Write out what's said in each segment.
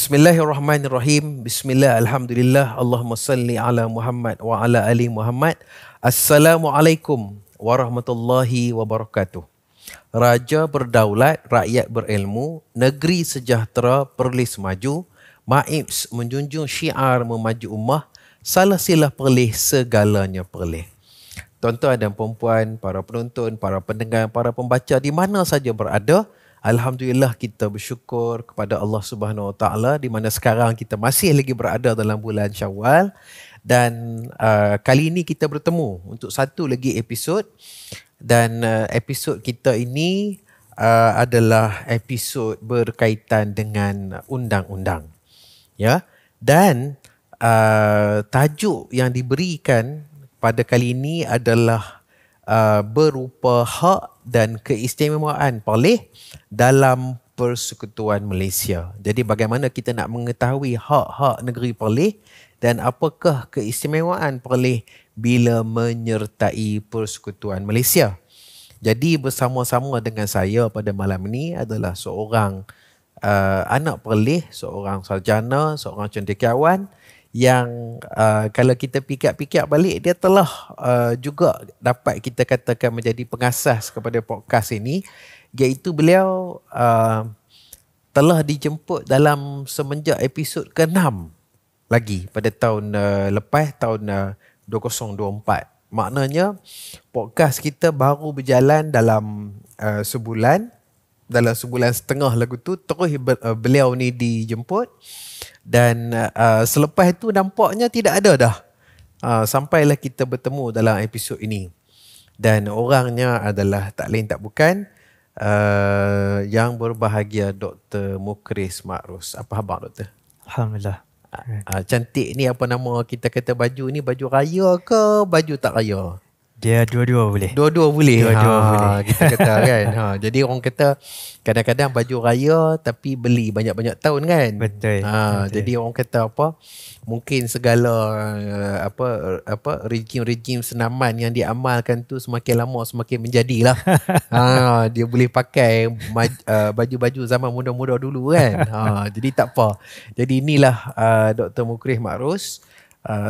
Bismillahirrahmanirrahim. Bismillah, alhamdulillah, Allahumma salli ala Muhammad wa ala ali Muhammad. Assalamualaikum warahmatullahi wabarakatuh. Raja berdaulat, rakyat berilmu, negeri sejahtera, perlis maju, MAIPS menjunjung syiar memaju ummah, salah silah perlih, segalanya perlih. Tuan-tuan dan puan-puan, para penonton, para pendengar, para pembaca di mana saja berada, alhamdulillah kita bersyukur kepada Allah Subhanahu Wa Taala di mana sekarang kita masih lagi berada dalam bulan Syawal dan kali ini kita bertemu untuk satu lagi episod dan episod kita ini adalah episod berkaitan dengan undang-undang. Ya. Dan tajuk yang diberikan pada kali ini adalah berupa hak dan keistimewaan perlih dalam Persekutuan Malaysia. Jadi bagaimana kita nak mengetahui hak-hak negeri perlih dan apakah keistimewaan perlih bila menyertai Persekutuan Malaysia. Jadi bersama-sama dengan saya pada malam ini adalah seorang anak perlih, seorang sarjana, seorang cendekiawan yang kalau kita pikir-pikir balik dia telah juga dapat kita katakan menjadi pengasas kepada podcast ini, iaitu beliau telah dijemput dalam semenjak episod ke-6 lagi pada tahun lepas, tahun 2024. Maknanya podcast kita baru berjalan dalam sebulan, dalam sebulan setengah lagu tu terus beliau ni dijemput. Dan selepas itu nampaknya tidak ada dah. Sampailah kita bertemu dalam episod ini. Dan orangnya adalah tak lain tak bukan yang berbahagia Dr. Mukris Makrus. Apa khabar Doktor? Alhamdulillah. Cantik ni, apa nama kita kata baju ni, baju raya ke baju tak raya? Dia dua-dua boleh. Dua-dua boleh. Dua-dua boleh. Kita kata kan. Jadi orang kata kadang-kadang baju raya tapi beli banyak-banyak tahun kan. Betul. Jadi orang kata apa? Mungkin segala rejim-rejim senaman yang diamalkan tu semakin lama semakin menjadilah. Dia boleh pakai baju-baju zaman muda-muda dulu kan. Jadi tak apa. Jadi inilah Dr. Mukris Makrus.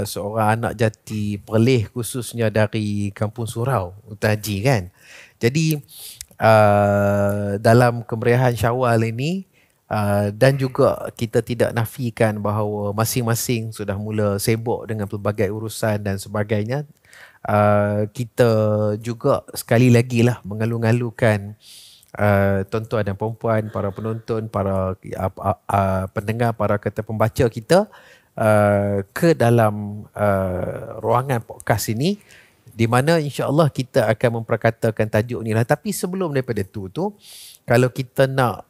Seorang anak jati perlih khususnya dari Kampung Surau, Hutan Haji kan. Jadi dalam kemeriahan Syawal ini dan juga kita tidak nafikan bahawa masing-masing sudah mula sibuk dengan pelbagai urusan dan sebagainya, kita juga sekali lagi lah mengalu-ngalukan tuan-tuan dan perempuan, para penonton, para pendengar, para kata pembaca kita ke dalam ruangan podcast ini, di mana insya-Allah kita akan memperkatakan tajuk ni lah. Tapi sebelum daripada tu kalau kita nak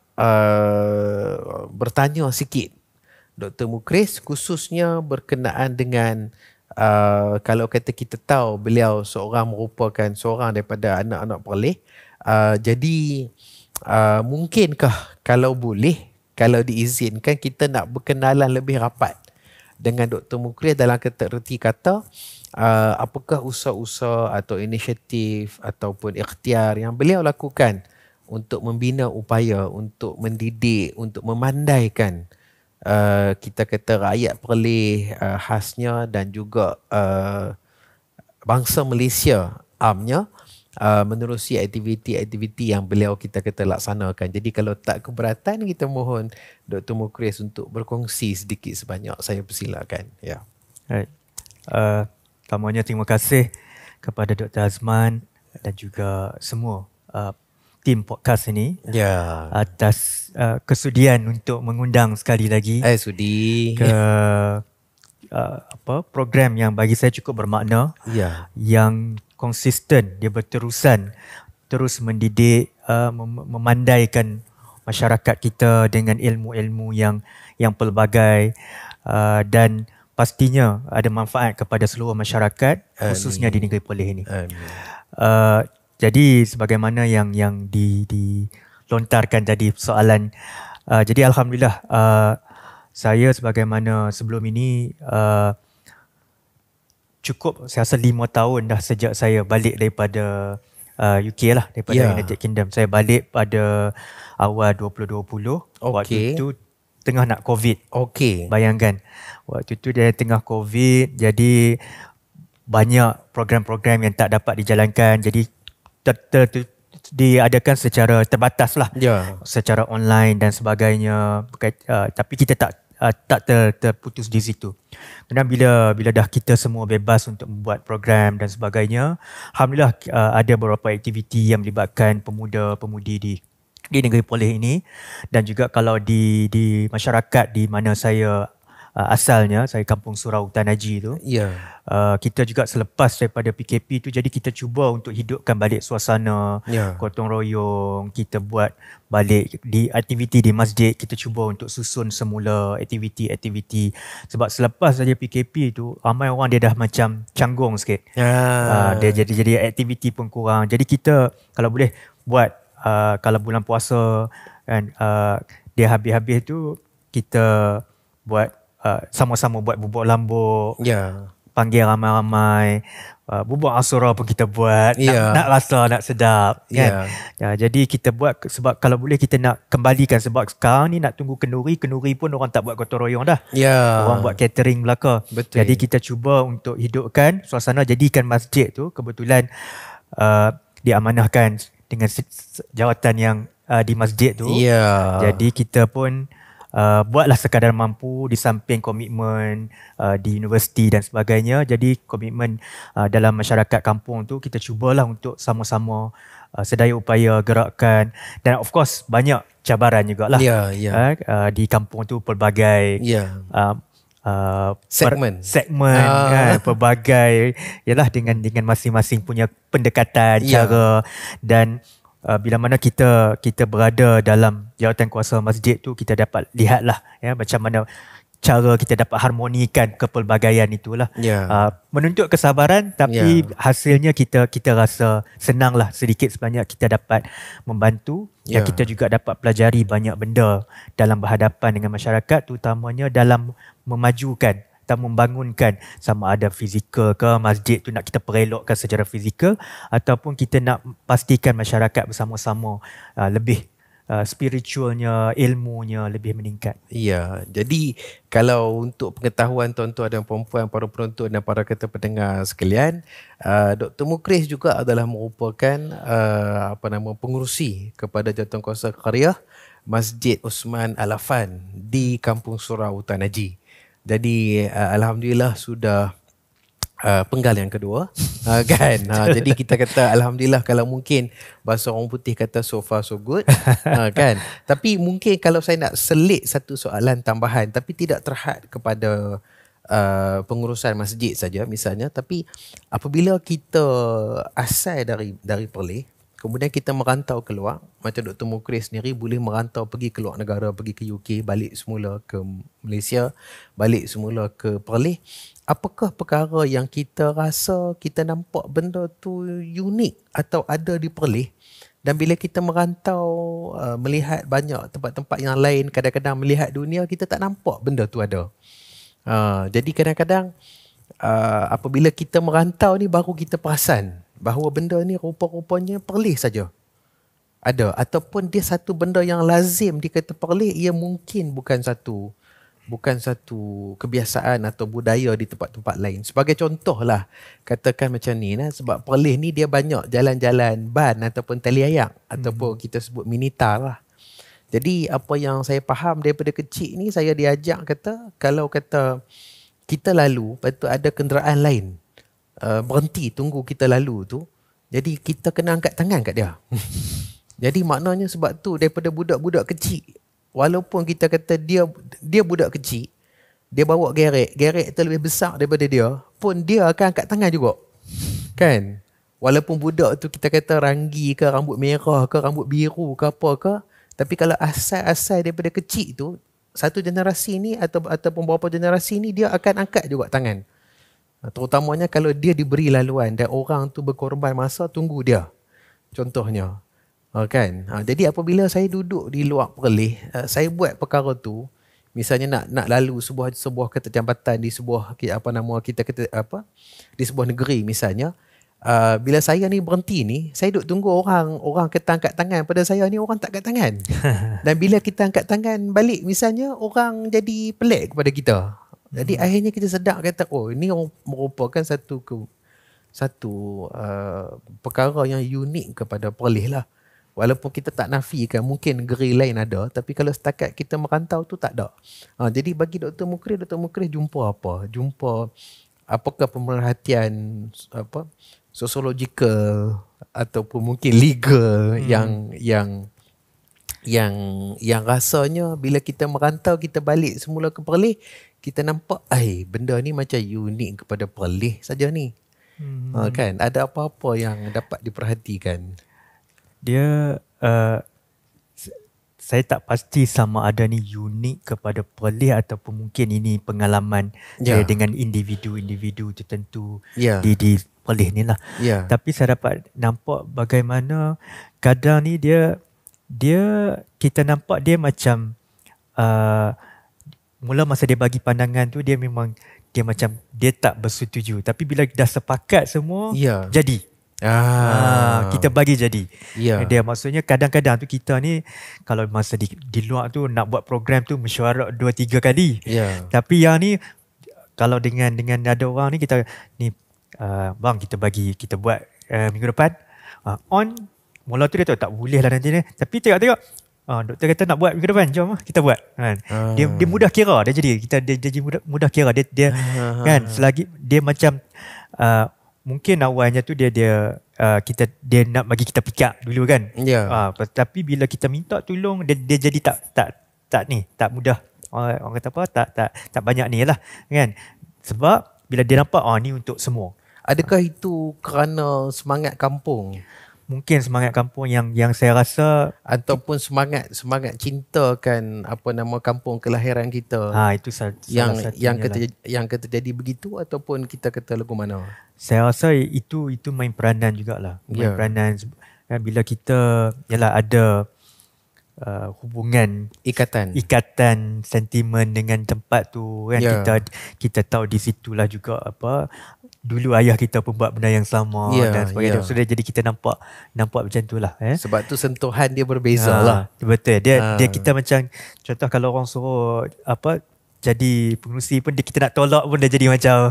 bertanya sikit Dr. Mukris, khususnya berkenaan dengan kalau kata kita tahu beliau merupakan seorang daripada anak-anak perlih, jadi mungkinkah kalau boleh, kalau diizinkan, kita nak berkenalan lebih rapat dengan Dr. Mukris dalam erti kata apakah usaha-usaha atau inisiatif ataupun ikhtiar yang beliau lakukan untuk membina upaya untuk mendidik, untuk memandaikan kita kata rakyat perlih khasnya dan juga bangsa Malaysia amnya menerusi aktiviti-aktiviti yang beliau kita kata laksanakan. Jadi kalau tak keberatan, kita mohon Dr. Mukris untuk berkongsi sedikit sebanyak. Saya persilakan. Ya. Right. Pertamanya terima kasih kepada Dr. Azman dan juga semua tim podcast ini atas kesudian untuk mengundang sekali lagi sudi ke program yang bagi saya cukup bermakna, yang konsisten, dia berterusan terus mendidik, memandaikan masyarakat kita dengan ilmu-ilmu yang pelbagai, dan pastinya ada manfaat kepada seluruh masyarakat. Amin. Khususnya di negeri perlih ini. Jadi sebagaimana yang dilontarkan tadi soalan, jadi alhamdulillah saya sebagaimana sebelum ini cukup saya rasa 5 tahun dah sejak saya balik daripada UK lah, daripada United Kingdom. Saya balik pada awal 2020. Waktu itu tengah nak COVID. Okey. Bayangkan waktu tu dia tengah COVID, jadi banyak program-program yang tak dapat dijalankan, jadi diadakan secara terbatas lah, secara online dan sebagainya. Tapi kita tak terputus di situ. Kemudian bila dah kita semua bebas untuk membuat program dan sebagainya, alhamdulillah ada beberapa aktiviti yang melibatkan pemuda-pemudi di negeri Perlis ini, dan juga kalau di masyarakat di mana saya asalnya, saya Kampung Surau Hutan Haji tu. Kita juga selepas daripada PKP tu, jadi kita cuba untuk hidupkan balik suasana gotong royong. Kita buat balik di aktiviti di masjid, kita cuba untuk susun semula aktiviti-aktiviti. Sebab selepas saja PKP tu, ramai orang dia dah macam canggung sikit. Dia jadi aktiviti pun kurang. Jadi kita kalau boleh buat kalau bulan puasa kan, dia habis-habis tu kita buat sama-sama buat bubuk lambuk, panggil ramai-ramai, bubuk asura pun kita buat, nak rasa, nak sedap kan. Jadi kita buat sebab kalau boleh kita nak kembalikan, sebab sekarang ni nak tunggu kenduri pun orang tak buat gotong royong dah. Orang buat catering belaka. Jadi kita cuba untuk hidupkan suasana, jadikan masjid tu kebetulan diamanahkan dengan jawatan yang di masjid tu. Jadi kita pun buatlah sekadar mampu, di samping komitmen di universiti dan sebagainya. Jadi komitmen dalam masyarakat kampung tu kita cubalah untuk sama-sama sedaya upaya gerakkan. Dan of course banyak cabaran jugalah. Di kampung tu pelbagai segmen kan, pelbagai yalah dengan masing-masing punya pendekatan, cara. Dan bila mana kita berada dalam jawatan kuasa masjid tu, kita dapat lihatlah macam mana cara kita dapat harmonikan kepelbagaian itulah. Menuntut kesabaran, tapi hasilnya kita rasa senanglah, sedikit sebanyak kita dapat membantu. Dan kita juga dapat pelajari banyak benda dalam berhadapan dengan masyarakat, terutamanya dalam memajukan atau membangunkan, sama ada fizikal ke, masjid tu nak kita perelokkan secara fizikal, ataupun kita nak pastikan masyarakat bersama-sama lebih spiritualnya, ilmunya lebih meningkat. Jadi kalau untuk pengetahuan tuan-tuan dan puan-puan, para penonton dan para kita pendengar sekalian, Dr. Mukris juga adalah merupakan pengurusi kepada Jawatankuasa Qaryah Masjid Osman Al-Affan di Kampung Surau Hutan Haji. Jadi alhamdulillah sudah penggal yang kedua kan. Jadi kita kata alhamdulillah, kalau mungkin bahasa orang putih kata so far so good kan. Tapi mungkin kalau saya nak selit satu soalan tambahan, tapi tidak terhad kepada pengurusan masjid saja misalnya, tapi apabila kita asal dari Perlis, kemudian kita merantau keluar, macam Dr. Mukris sendiri boleh merantau pergi ke luar negara, pergi ke UK, balik semula ke Malaysia, balik semula ke Perlis. Apakah perkara yang kita rasa kita nampak benda tu unik atau ada di Perlis, dan bila kita merantau melihat banyak tempat-tempat yang lain, kadang-kadang melihat dunia, kita tak nampak benda tu ada. Jadi kadang-kadang apabila kita merantau ni baru kita perasan bahawa benda ni rupa-rupanya Perlis saja ada, ataupun dia satu benda yang lazim dikata Perlis, ia mungkin bukan satu kebiasaan atau budaya di tempat-tempat lain. Sebagai contoh lah, katakan macam ni lah, sebab Perlis ni dia banyak jalan-jalan ban ataupun tali ayak, ataupun kita sebut minitar lah. Jadi apa yang saya faham daripada kecil ni, saya diajak kata, kalau kata kita lalu, lepas tu ada kenderaan lain berhenti tunggu kita lalu tu, jadi kita kena angkat tangan kat dia. Jadi maknanya sebab tu daripada budak-budak kecil, walaupun kita kata dia budak kecil, dia bawa gerek tu lebih besar daripada dia, pun dia akan angkat tangan juga kan. Walaupun budak tu kita kata ranggi ke, rambut merah ke, rambut biru ke apa ke, tapi kalau asal daripada kecil tu, satu generasi ni ataupun beberapa generasi ni, dia akan angkat juga tangan. Terutamanya kalau dia diberi laluan dan orang tu berkorban masa tunggu dia, contohnya kan. Jadi apabila saya duduk di luar Perlis, saya buat perkara tu, misalnya nak lalu sebuah kata jambatan di sebuah di sebuah negeri misalnya, bila saya ni berhenti ni, saya duk tunggu orang kata angkat tangan pada saya ni, orang tak angkat tangan. Dan bila kita angkat tangan balik misalnya, orang jadi pelik kepada kita. Jadi akhirnya kita sedar kata, oh ini merupakan satu perkara yang unik kepada Perlis lah. Walaupun kita tak nafikan mungkin negeri lain ada, tapi kalau setakat kita merantau tu tak ada. Jadi bagi Dr. Mukris jumpa apa? Jumpa apakah pemerhatian sosiologikal ataupun mungkin legal yang rasanya bila kita merantau, kita balik semula ke Perlis, kita nampak benda ni macam unik kepada Perlis saja ni. Kan ada apa-apa yang dapat diperhatikan. Dia saya tak pasti sama ada ni unik kepada Perlis ataupun mungkin ini pengalaman dengan individu-individu tertentu di Perlis ni lah. Tapi saya dapat nampak bagaimana kadang ni dia kita nampak dia macam mula masa dia bagi pandangan tu dia memang dia macam dia tak bersetuju, tapi bila dah sepakat semua jadi. Kita bagi jadi. Dia maksudnya kadang-kadang tu kita ni kalau masa di luar tu nak buat program tu mesyuarat 2-3 kali. Tapi yang ni kalau dengan ada orang ni kita ni bang kita buat minggu depan on. Mula tu dia tahu tak boleh lah nanti ni, tapi tengok doktor kata nak buat minggu depan, jom kita buat kan. Dia mudah kira, dia jadi mudah kira dia kan, selagi dia macam mungkin awalnya tu dia nak bagi kita pikir dulu kan. Tapi bila kita minta tolong dia jadi tak mudah. Orang kata apa, tak banyak ni lah kan. Sebab bila dia nampak ni untuk semua. Adakah itu kerana semangat kampung? Mungkin semangat kampung yang saya rasa, ataupun semangat cintakan kampung kelahiran kita. Itu salah satunya yang kata jadi begitu, ataupun kita kata lagu mana? Saya rasa itu main peranan jugalah. Main peranan bila kita ada hubungan ikatan sentimen dengan tempat tu kan. Kita tahu di situlah juga dulu ayah kita pun buat benda yang sama dan sebagainya. So jadi kita nampak macam tu lah. Sebab tu sentuhan dia berbeza lah. Betul. Dia kita macam contoh kalau orang suruh jadi pengerusi pun kita nak tolak pun dia jadi macam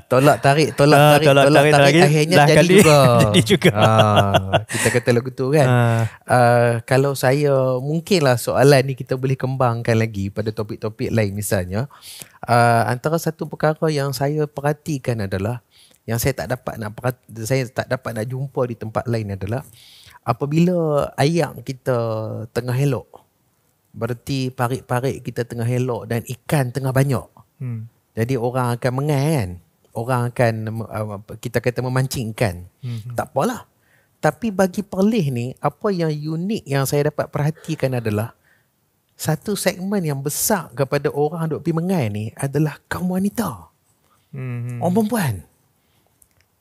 tolak tarik akhirnya jadi juga. Kita kata lagu tu kan. Kalau saya mungkinlah soalan ni kita boleh kembangkan lagi pada topik-topik lain misalnya. Antara satu perkara yang saya perhatikan adalah yang saya tak dapat nak jumpa di tempat lain adalah apabila ayam kita tengah elok, berarti parit-parit kita tengah elok dan ikan tengah banyak. Jadi orang akan mengai kan. Orang akan kita kata memancing ikan. Tak apalah. Tapi bagi Perlis ni, apa yang unik yang saya dapat perhatikan adalah satu segmen yang besar kepada orang duk pergi mengai ni adalah kaum wanita. Orang perempuan.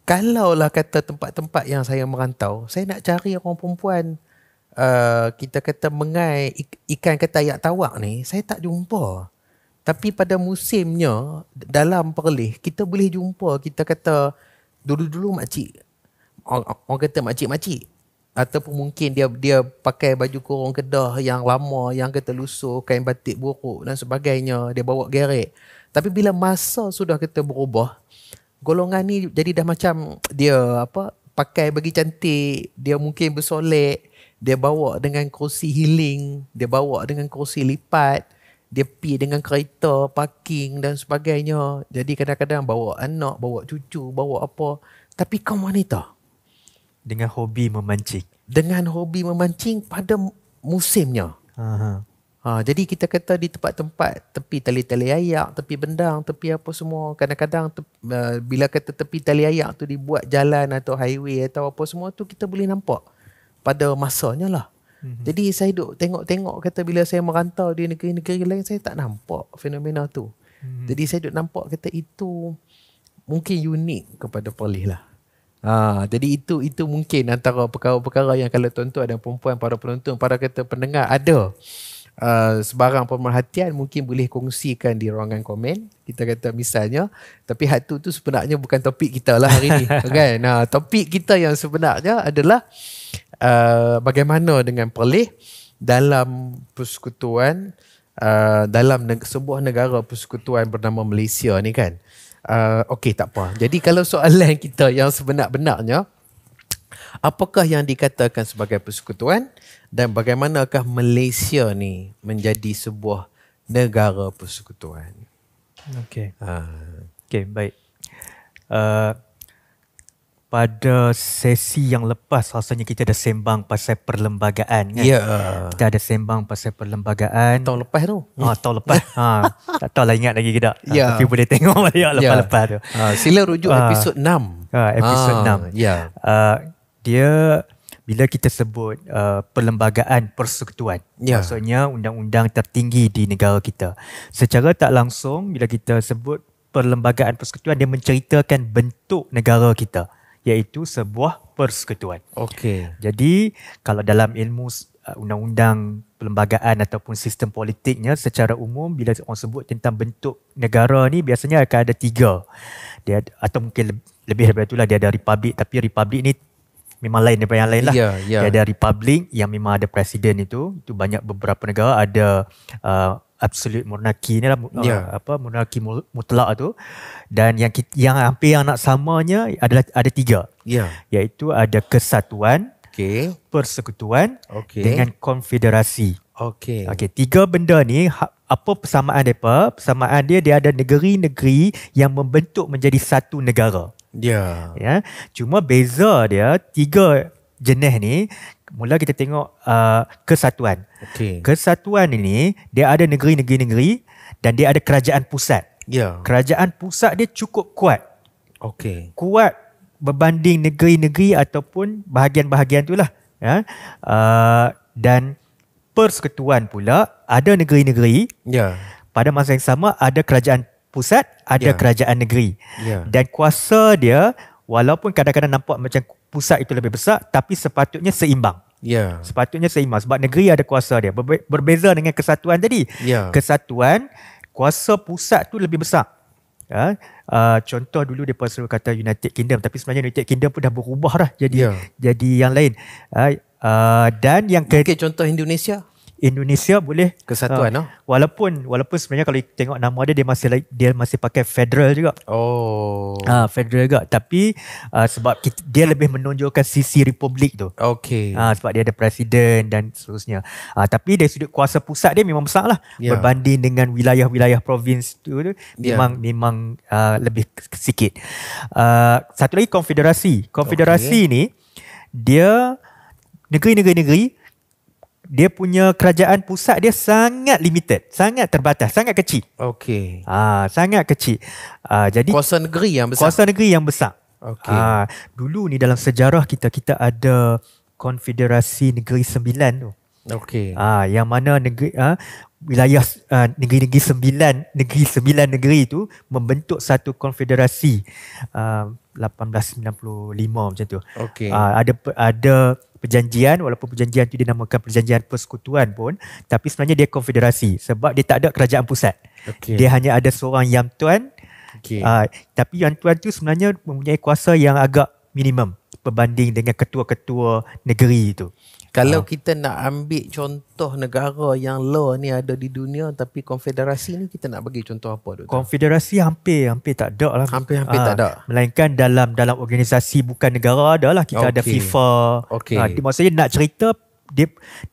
Kalaulah kata tempat-tempat yang saya merantau, saya nak cari orang perempuan kita kata mengai ikan kata ayak tawak ni, saya tak jumpa. Tapi pada musimnya dalam Perlis kita boleh jumpa, kita kata dulu-dulu makcik, orang kata makcik-makcik, ataupun mungkin dia pakai baju kurung Kedah yang lama, yang kata lusuh, kain batik buruk dan sebagainya, dia bawa gerek. Tapi bila masa sudah kita berubah, golongan ni jadi dah macam dia pakai bagi cantik, dia mungkin bersolek, dia bawa dengan kerusi healing, dia bawa dengan kerusi lipat, dia pi dengan kereta parking dan sebagainya. Jadi kadang-kadang bawa anak, bawa cucu, bawa apa. Tapi kaum wanita dengan hobi memancing. Pada musimnya. Jadi kita kata di tempat-tempat tepi tali-tali ayak, tepi bendang, tepi apa semua. Kadang-kadang bila kata tepi tali ayak tu dibuat jalan atau highway atau apa semua tu, kita boleh nampak pada masanya lah. Jadi saya duk tengok-tengok, kata bila saya merantau di negeri-negeri lain, saya tak nampak fenomena tu. Jadi saya duk nampak kata itu mungkin unik kepada Perlis lah. Jadi itu mungkin antara perkara-perkara yang kalau tuan-tuan dan perempuan, para penonton, para kata pendengar ada sebarang pemerhatian mungkin boleh kongsikan di ruangan komen. Kita kata misalnya, tapi tu sebenarnya bukan topik kita lah hari ni. Kan? Topik kita yang sebenarnya adalah bagaimana dengan Perlis dalam persekutuan, dalam sebuah negara persekutuan bernama Malaysia ni kan. Okey, tak apa. Jadi kalau soalan kita yang sebenar-benarnya, apakah yang dikatakan sebagai persekutuan dan bagaimanakah Malaysia ni menjadi sebuah negara persekutuan? Okey. Okey, baik. Pada sesi yang lepas rasanya kita dah sembang pasal perlembagaan kan. Ya. Kita ada sembang pasal perlembagaan. Tahun lepas tu. Tahun lepas. Tak tahu lah ingat lagi ke tak. Ya. Tapi boleh tengok balik lepas-lepas tu. Sila rujuk episod 6. Episod 6. Ya. Dia bila kita sebut perlembagaan persekutuan, maksudnya undang-undang tertinggi di negara kita. Secara tak langsung bila kita sebut perlembagaan persekutuan, dia menceritakan bentuk negara kita, iaitu sebuah persekutuan. Okey. Jadi kalau dalam ilmu undang-undang perlembagaan ataupun sistem politiknya, secara umum bila orang sebut tentang bentuk negara ni biasanya akan ada 3. Dia atau mungkin lebih daripada itulah, dia ada republik, tapi republik ni memang lain daripada yang lain lah. Dia ada republik yang memang ada presiden itu banyak beberapa negara ada absolute monarki ni lah, monarki mutlak tu. Dan yang hampir yang nak samanya adalah ada 3. Iaitu ada kesatuan, persekutuan dengan konfederasi. Okey, 3 benda ni apa persamaan mereka? Persamaan dia ada negeri-negeri yang membentuk menjadi satu negara. Ya. Cuma beza dia 3 jenis ni. Mula kita tengok kesatuan. Kesatuan ini dia ada negeri-negeri dan dia ada kerajaan pusat. Kerajaan pusat dia cukup kuat. Kuat berbanding negeri-negeri ataupun bahagian-bahagian itulah. Ya. Dan persekutuan pula ada negeri-negeri. Pada masa yang sama ada kerajaan pusat, ada kerajaan negeri. Dan kuasa dia walaupun kadang-kadang nampak macam pusat itu lebih besar, tapi sepatutnya seimbang. Sepatutnya seimbang sebab negeri ada kuasa dia. Berbeza dengan kesatuan tadi. Kesatuan, kuasa pusat tu lebih besar. Contoh dulu dia selalu kata United Kingdom, tapi sebenarnya United Kingdom pun dah berubah dah jadi yang lain. Dan yang mungkin contoh Indonesia boleh kesatuan walaupun sebenarnya kalau tengok nama dia masih pakai federal juga. Federal juga, tapi sebab dia lebih menonjolkan sisi republik tu. Sebab dia ada presiden dan seterusnya. Tapi dari sudut kuasa pusat dia memang besar lah. Berbanding dengan wilayah-wilayah provinsi tu memang lebih sikit. Satu lagi konfederasi. Konfederasi ni dia negeri-negeri dia punya kerajaan pusat dia sangat limited, sangat terbatas, sangat kecil. Sangat kecil. Jadi kuasa negeri yang besar. Dulu ni dalam sejarah kita ada Konfederasi Negeri Sembilan tu. Yang mana wilayah negeri-negeri sembilan negeri itu membentuk satu konfederasi 1895 macam tu. Ada perjanjian, walaupun perjanjian tu dinamakan perjanjian persekutuan pun, tapi sebenarnya dia konfederasi sebab dia tak ada kerajaan pusat. Dia hanya ada seorang Yang Tuan. Tapi Yang Tuan tu sebenarnya mempunyai kuasa yang agak minimum berbanding dengan ketua-ketua negeri itu. Kalau kita nak ambil contoh negara yang law ni ada di dunia tapi konfederasi ni, kita nak bagi contoh apa tu? Konfederasi hampir tak ada lah. Hampir tak ada. Melainkan dalam organisasi bukan negara ada lah. Kita ada FIFA. Maksudnya nak cerita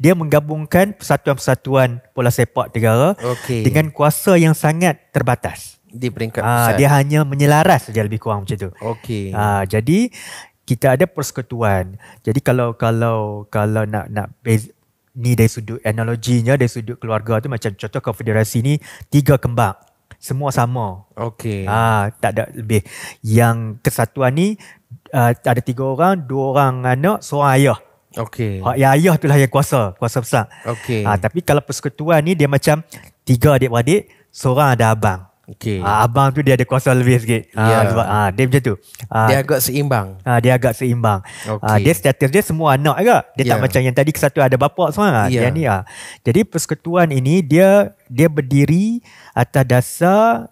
dia menggabungkan persatuan-persatuan bola sepak negara dengan kuasa yang sangat terbatas. Di peringkat pusat. Dia hanya menyelaras saja lebih kurang macam tu. Jadi kita ada persekutuan. Jadi kalau nak ni dari sudut analoginya, dari sudut keluarga tu, macam contoh konfederasi ni 3 kembar. Semua sama. Tak ada lebih. Yang kesatuan ni ada 3 orang, 2 orang anak, seorang ayah. Yang ayah itulah yang kuasa besar. Tapi kalau persekutuan ni dia macam 3 adik-beradik, seorang ada abang. Okey. Abang tu dia ada kuasa lebih sikit. Sebab dia macam tu. Dia agak seimbang. Dia agak seimbang. Okey. Dia status dia semua anak juga. Dia tak macam yang tadi satu ada bapa semua. Dia ni Jadi persekutuan ini dia berdiri atas dasar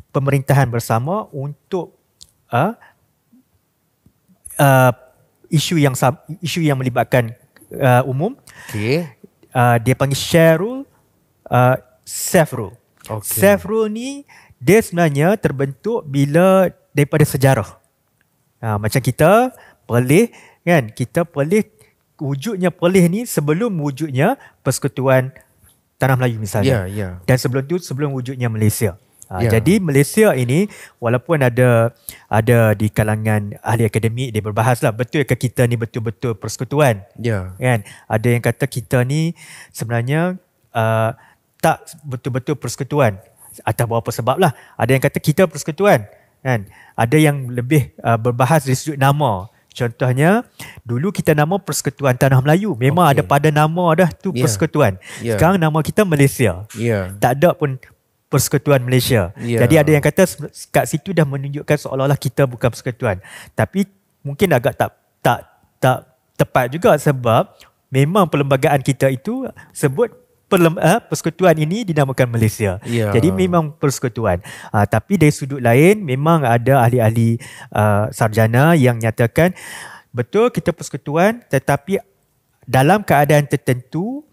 pemerintahan bersama untuk isu yang melibatkan umum. Okey. Dia panggil share rule, self rule. Okay. Self rule ni dia sebenarnya terbentuk bila daripada sejarah. Macam kita Perlis kan, kita Perlis, wujudnya Perlis ni sebelum wujudnya Persekutuan Tanah Melayu misalnya. Dan sebelum wujudnya Malaysia. Jadi Malaysia ini walaupun ada di kalangan ahli akademik dia berbahas lah, betul ke kita ni betul-betul persekutuan? Kan? Ada yang kata kita ni sebenarnya tak betul-betul persekutuan atas beberapa sebab lah. Ada yang kata kita persekutuan kan. Ada yang lebih berbahas dari sudut nama. Contohnya dulu kita nama Persekutuan Tanah Melayu. Memang ada pada nama dah tu persekutuan. Sekarang nama kita Malaysia. Tak ada pun Persekutuan Malaysia. Jadi ada yang kata kat situ dah menunjukkan seolah-olah kita bukan persekutuan. Tapi mungkin agak tak tepat juga sebab memang perlembagaan kita itu sebut persekutuan ini dinamakan Malaysia. Jadi memang persekutuan. Tapi dari sudut lain memang ada ahli-ahli sarjana yang nyatakan betul kita persekutuan, tetapi dalam keadaan tertentu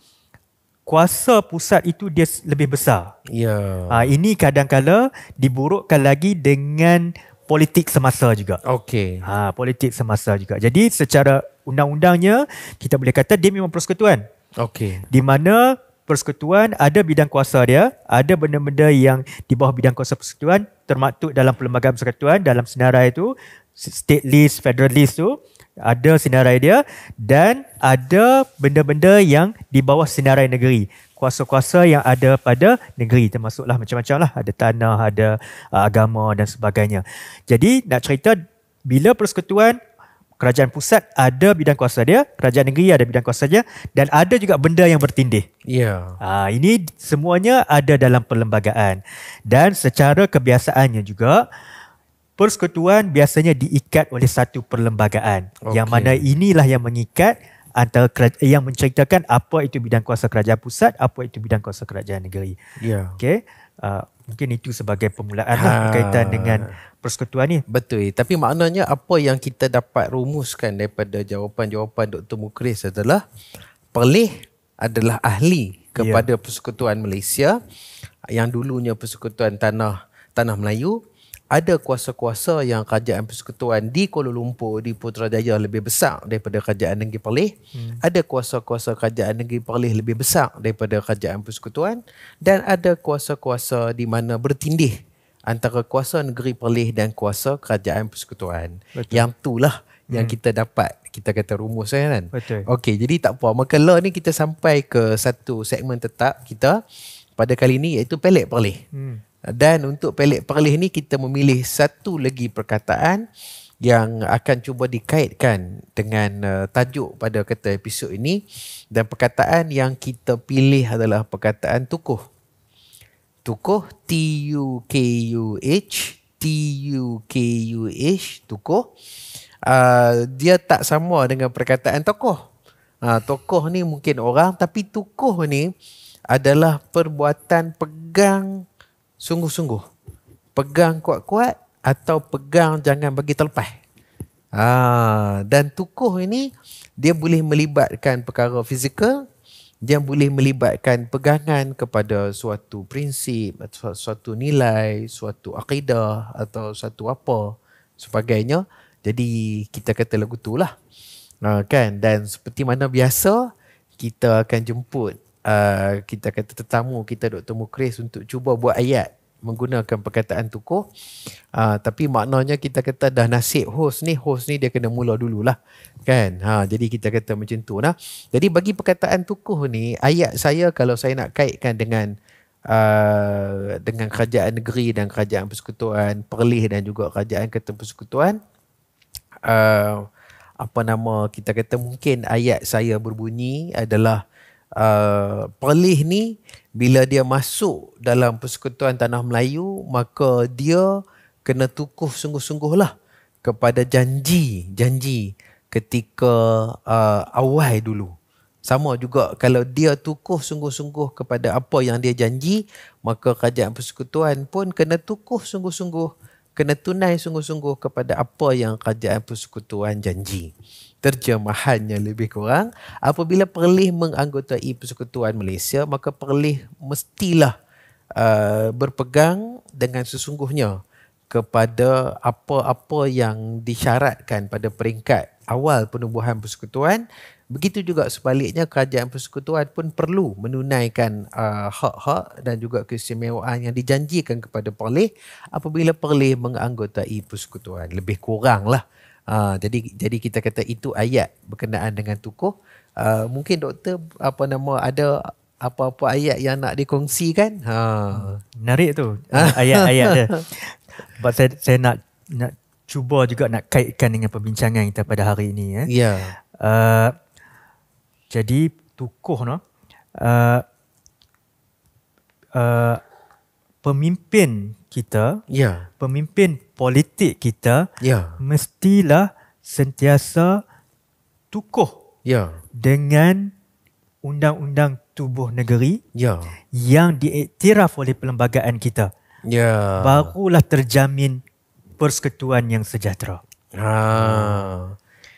kuasa pusat itu dia lebih besar. Ini kadang-kala diburukkan lagi dengan politik semasa juga. Politik semasa juga. Jadi secara undang-undangnya kita boleh kata dia memang persekutuan. Di mana persekutuan ada bidang kuasa dia, ada benda-benda yang di bawah bidang kuasa persekutuan termaktub dalam Perlembagaan Persekutuan, dalam senarai itu state list, federal list tu ada senarai dia, dan ada benda-benda yang di bawah senarai negeri, kuasa-kuasa yang ada pada negeri, termasuklah macam-macam lah, ada tanah, ada agama dan sebagainya. Jadi nak cerita bila persekutuan, kerajaan pusat ada bidang kuasa dia, kerajaan negeri ada bidang kuasa dia, dan ada juga benda yang bertindih. Ini semuanya ada dalam perlembagaan. Dan secara kebiasaannya juga, persekutuan biasanya diikat oleh satu perlembagaan. Yang mana inilah yang mengikat antara yang menceritakan apa itu bidang kuasa kerajaan pusat, apa itu bidang kuasa kerajaan negeri. Mungkin itu sebagai permulaan berkaitan dengan persekutuan ni. Betul. Tapi maknanya apa yang kita dapat rumuskan daripada jawapan-jawapan Dr. Mukris adalah Perlis adalah ahli kepada Persekutuan Malaysia yang dulunya Persekutuan Tanah Melayu. Ada kuasa-kuasa yang kerajaan persekutuan di Kuala Lumpur, di Putrajaya lebih besar daripada kerajaan negeri Perlis. Ada kuasa-kuasa kerajaan negeri Perlis lebih besar daripada kerajaan persekutuan. Dan ada kuasa-kuasa di mana bertindih antara kuasa negeri Perlis dan kuasa kerajaan persekutuan. Yang itulah yang kita dapat, kita kata rumus kan. Okey, jadi tak apa. Maka ni kita sampai ke satu segmen tetap kita pada kali ini, iaitu Pelik Perlis. Dan untuk Pelik Perlis ni kita memilih satu lagi perkataan yang akan cuba dikaitkan dengan tajuk pada kata episod ini, dan perkataan yang kita pilih adalah perkataan tukuh. Tukuh, T-U-K-U-H, tukuh. Dia tak sama dengan perkataan tokoh. Tokoh ni mungkin orang, tapi tukuh ni adalah perbuatan pegang sungguh-sungguh, pegang kuat-kuat atau pegang jangan bagi terlepas. Dan tukuh ini dia boleh melibatkan perkara fizikal, dia boleh melibatkan pegangan kepada suatu prinsip, suatu nilai, suatu akidah atau suatu apa sebagainya. Jadi kita kata lagu tu lah. Kan? Dan seperti mana biasa, kita akan jemput kita kata tetamu kita Dr. Mukris untuk cuba buat ayat menggunakan perkataan tukuh. Tapi maknanya kita kata dah nasib host ni dia kena mula dululah kan. Jadi kita kata macam tu lah. Jadi bagi perkataan tukuh ni, ayat saya kalau saya nak kaitkan dengan kerajaan negeri dan kerajaan persekutuan Perlis dan juga kerajaan Ketua Persekutuan, kita kata mungkin ayat saya berbunyi adalah Perlis ni bila dia masuk dalam Persekutuan Tanah Melayu, maka dia kena tukuh sungguh-sungguh lah kepada janji ketika awal dulu. Sama juga kalau dia tukuh sungguh-sungguh kepada apa yang dia janji, maka kerajaan persekutuan pun kena tukuh sungguh-sungguh, kena tunai sungguh-sungguh kepada apa yang kerajaan persekutuan janji. Terjemahannya lebih kurang, apabila Perlis menganggotai Persekutuan Malaysia, maka Perlis mestilah berpegang dengan sesungguhnya kepada apa-apa yang disyaratkan pada peringkat awal penubuhan persekutuan. Begitu juga sebaliknya, kerajaan persekutuan pun perlu menunaikan hak-hak dan juga keistimewaan yang dijanjikan kepada Perlis apabila Perlis menganggotai persekutuan. Lebih kurang lah. Jadi kita kata itu ayat berkenaan dengan tukuh. Mungkin doktor ada apa-apa ayat yang nak dikongsikan? Menarik tu ayat-ayat dia. Sebab saya nak cuba juga nak kaitkan dengan perbincangan kita pada hari ini. Ya. Jadi tukuh pemimpin kita, pemimpin politik kita mestilah sentiasa tukuh dengan undang-undang tubuh negeri yang diiktiraf oleh perlembagaan kita. Barulah terjamin persekutuan yang sejahtera.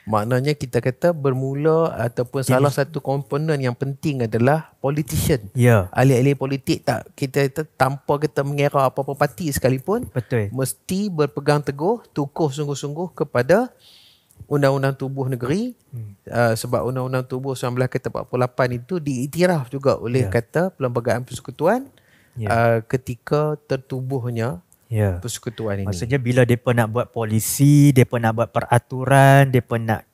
Maknanya kita kata bermula ataupun salah satu komponen yang penting adalah politician. Ahli-ahli politik kita tanpa kita mengira apa-apa parti sekalipun, mesti berpegang teguh, tukuh sungguh-sungguh kepada Undang-Undang Tubuh Negeri. Sebab Undang-Undang Tubuh 1948 itu diiktiraf juga oleh kata Perlembagaan Persekutuan ketika tertubuhnya persekutuan ini. Maksudnya bila mereka nak buat polisi, mereka nak buat peraturan, mereka nak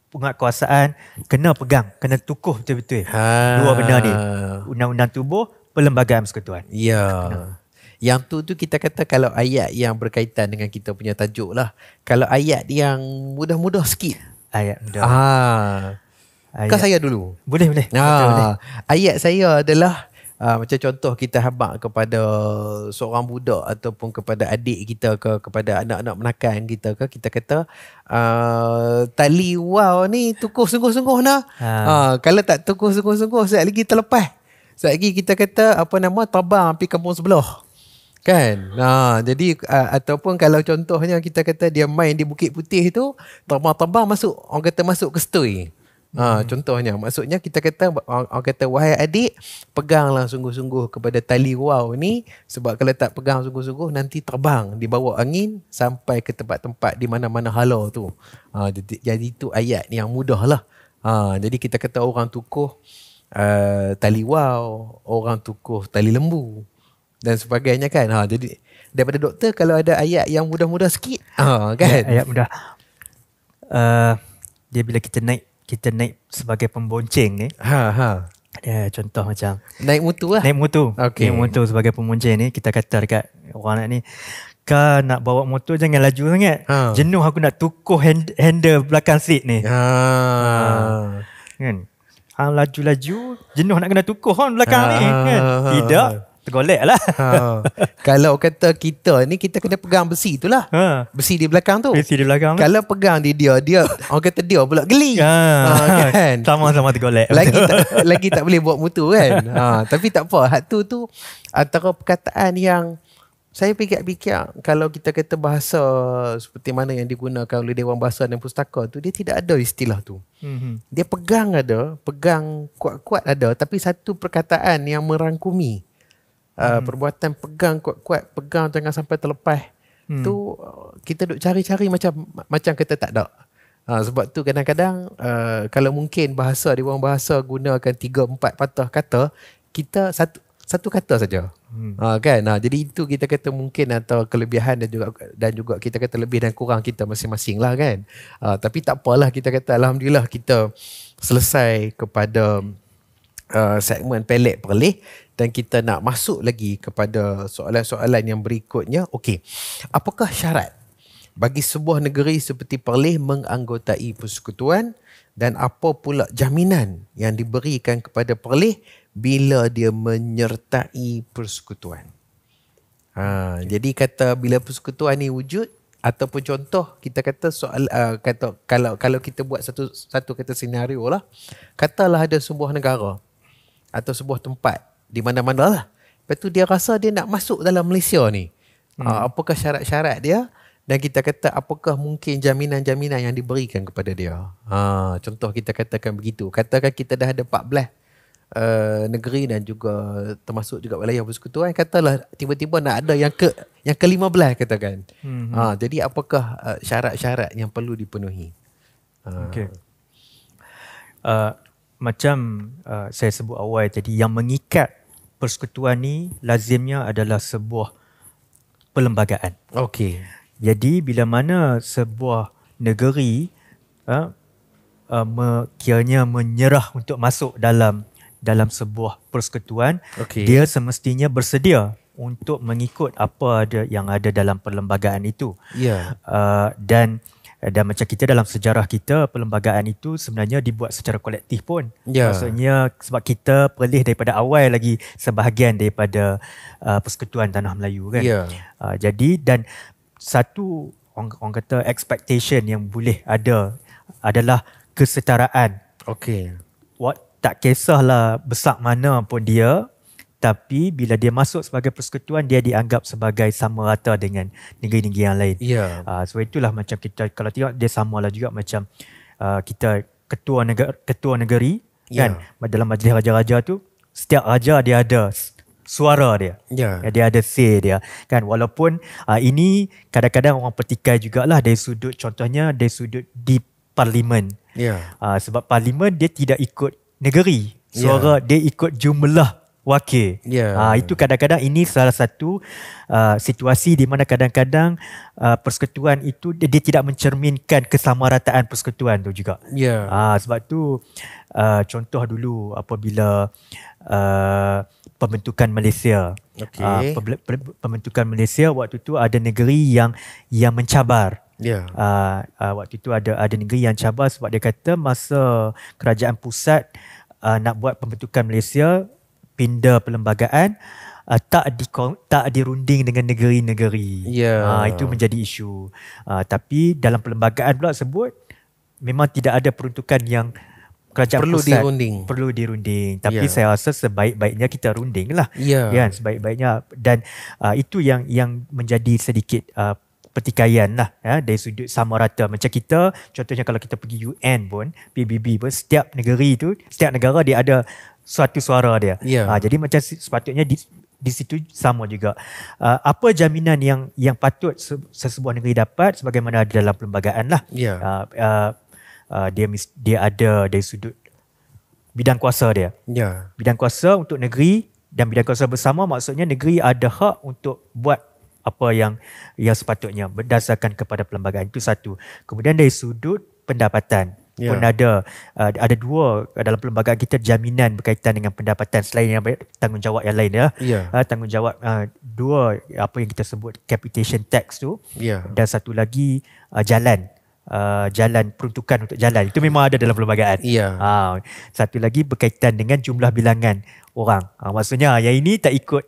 penguatkuasaan, kena pegang, kena tukuh betul-betul dua benda ni. Undang-undang tubuh, Perlembagaan Persekutuan. Yang tu kita kata kalau ayat yang berkaitan dengan kita punya tajuk lah. Kalau ayat yang mudah-mudah sikit. Ayat mudah. Kau saya dulu. Boleh. Boleh. Ayat saya adalah macam contoh kita habaq kepada seorang budak ataupun kepada adik kita kepada anak-anak menakan kita kita kata tali wow ni tukuh sungguh-sungguh nah. Kalau tak tukuh sungguh-sungguh sekejap lagi terlepas. Sekejap lagi kita kata tabang pergi kampung sebelah. Kan? Jadi ataupun kalau contohnya kita kata dia main di Bukit Putih tu, tabang-tabang masuk, orang kata masuk ke stoi. Contohnya, maksudnya kita kata, orang kata wahai adik, peganglah sungguh-sungguh kepada tali wow ni, sebab kalau tak pegang sungguh-sungguh nanti terbang dibawa angin sampai ke tempat-tempat di mana-mana hala tu. Jadi itu ayat yang mudah lah. Jadi kita kata orang tukuh tali wow, orang tukuh tali lembu dan sebagainya kan. Jadi daripada doktor kalau ada ayat yang mudah-mudah sikit kan. Ayat mudah. Dia bila kita naik sebagai pembonceng ni. Ada contoh macam naik mutu lah. Naik mutu. Okay. Naik mutu sebagai pembonceng ni, kita kata dekat orang ni, kau nak bawa motor jangan laju sangat. Jenuh aku nak tukuh handle belakang seat ni. Kan? Hang laju-laju, jenuh nak kena tukuh belakang ni kan. Tidak, tergolek lah. Kalau kata kita ni, kita kena pegang besi tu lah. Besi di belakang tu. Besi di belakang tu. Kalau pegang di dia orang kata dia pula geli. Kan? Sama-sama tergolek. Lagi tak boleh buat mutu kan. Tapi tak apa. Hak tu antara perkataan yang saya fikir-fikir, kalau kita kata bahasa seperti mana yang digunakan oleh Dewan Bahasa dan Pustaka tu, dia tidak ada istilah tu. Dia pegang kuat-kuat ada, tapi satu perkataan yang merangkumi. Perbuatan pegang kuat-kuat, pegang jangan sampai terlepas. Tu kita duk cari-cari macam kita tak ada. Sebab tu kadang-kadang kalau mungkin bahasa Dewan Bahasa gunakan 3-4 patah kata, kita satu kata saja. Kan? Jadi itu kita kata mungkin atau kelebihan dan juga kita kata lebih dan kurang kita masing-masing lah kan. Tapi tak apalah, kita kata alhamdulillah kita selesai kepada segmen Pelik Perlis dan kita nak masuk lagi kepada soalan-soalan yang berikutnya. Okey. Apakah syarat bagi sebuah negeri seperti Perlis menganggotai persekutuan, dan apa pula jaminan yang diberikan kepada Perlis bila dia menyertai persekutuan. Jadi kata bila persekutuan ni wujud, ataupun contoh kita kata soal kata kalau kita buat satu kata senario lah, katalah ada sebuah negara atau sebuah tempat di mana-mana lah, lepas tu dia rasa dia nak masuk dalam Malaysia ni. Apakah syarat-syarat dia, dan kita kata apakah mungkin jaminan-jaminan yang diberikan kepada dia. Contoh kita katakan begitu, katakan kita dah ada 14 negeri dan juga termasuk juga wilayah persekutuan, katalah tiba-tiba nak ada yang ke-15 katakan. Jadi apakah syarat-syarat yang perlu dipenuhi? Okey. Macam saya sebut awal tadi, yang mengikat persekutuan ni lazimnya adalah sebuah perlembagaan. Okey. Jadi bila mana sebuah negeri kiranya menyerah untuk masuk dalam sebuah persekutuan, dia semestinya bersedia untuk mengikut apa yang ada dalam perlembagaan itu. Dan macam kita dalam sejarah kita, perlembagaan itu sebenarnya dibuat secara kolektif pun. Maksudnya sebab kita Perlis daripada awal lagi sebahagian daripada Persekutuan Tanah Melayu kan. Jadi dan satu orang kata expectation yang boleh ada adalah kesetaraan. Tak kisahlah besar mana pun dia, tapi bila dia masuk sebagai persekutuan, dia dianggap sebagai sama rata dengan negeri-negeri yang lain. So itulah macam kita kalau tengok dia samalah juga macam kita ketua negeri kan, dalam majlis raja-raja tu setiap raja dia ada suara dia. Dia ada say dia kan, walaupun ini kadang-kadang orang petikai jugalah dari sudut, contohnya dari sudut di parlimen. Sebab parlimen dia tidak ikut negeri, suara dia ikut jumlah wakil. Itu kadang-kadang ini salah satu situasi di mana kadang-kadang persekutuan itu dia tidak mencerminkan kesamarataan persekutuan tu juga. Sebab tu contoh dulu apabila pembentukan Malaysia. Pembentukan Malaysia waktu tu ada negeri yang mencabar. Waktu itu ada negeri yang cabar sebab dia kata masa kerajaan pusat nak buat pembentukan Malaysia, pindah perlembagaan, tak dirunding dengan negeri-negeri. Itu menjadi isu. Tapi dalam perlembagaan pula sebut memang tidak ada peruntukan yang kerajaan pusat perlu dirunding. Tapi saya rasa sebaik-baiknya kita runding lah. Kan, sebaik-baiknya. Dan itu yang menjadi sedikit pertikaian lah dari sudut sama rata. Macam kita, contohnya kalau kita pergi UN pun, PBB pun, setiap negeri tu, setiap negara dia ada suatu suara dia. Jadi macam sepatutnya di situ sama juga. Apa jaminan yang patut sesebuah negeri dapat sebagaimana ada dalam perlembagaan lah. Dia ada dari sudut bidang kuasa dia. Bidang kuasa untuk negeri dan bidang kuasa bersama, maksudnya negeri ada hak untuk buat apa yang sepatutnya berdasarkan kepada perlembagaan. Itu satu. Kemudian dari sudut pendapatan pun ada dua dalam perlembagaan kita, jaminan berkaitan dengan pendapatan selain yang tanggungjawab yang lain tanggungjawab dua, apa yang kita sebut capitation tax tu, dan satu lagi jalan peruntukan untuk jalan, itu memang ada dalam perlembagaan. Satu lagi berkaitan dengan jumlah bilangan orang. Maksudnya yang ini tak ikut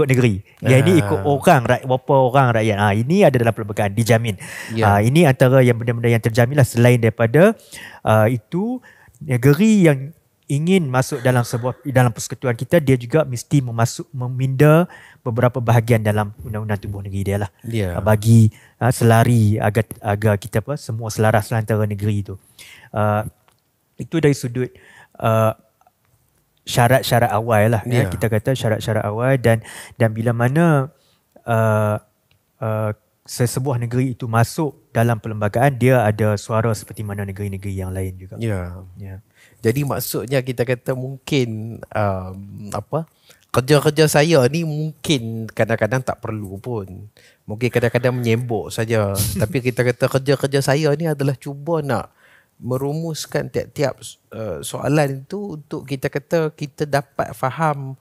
negeri. Yang ini ikut orang, berapa orang rakyat. Ini ada dalam perlembagaan, dijamin. Ini antara yang benda-benda yang terjamin lah. Selain daripada itu, negeri yang ingin masuk dalam persekutuan kita, dia juga mesti meminda beberapa bahagian dalam undang-undang tubuh negeri dia lah. Bagi selari agar kita semua selaras lah antara negeri itu. Itu dari sudut syarat-syarat awal lah. Kita kata syarat-syarat awal, dan bila mana sesebuah negeri itu masuk dalam perlembagaan, dia ada suara seperti mana negeri-negeri yang lain juga. Jadi maksudnya kita kata mungkin kerja-kerja saya ni mungkin kadang-kadang tak perlu pun. Mungkin kadang-kadang menyembok saja. Tapi kita kata kerja-kerja saya ni adalah cuba nak merumuskan tiap-tiap soalan itu untuk kita kata kita dapat faham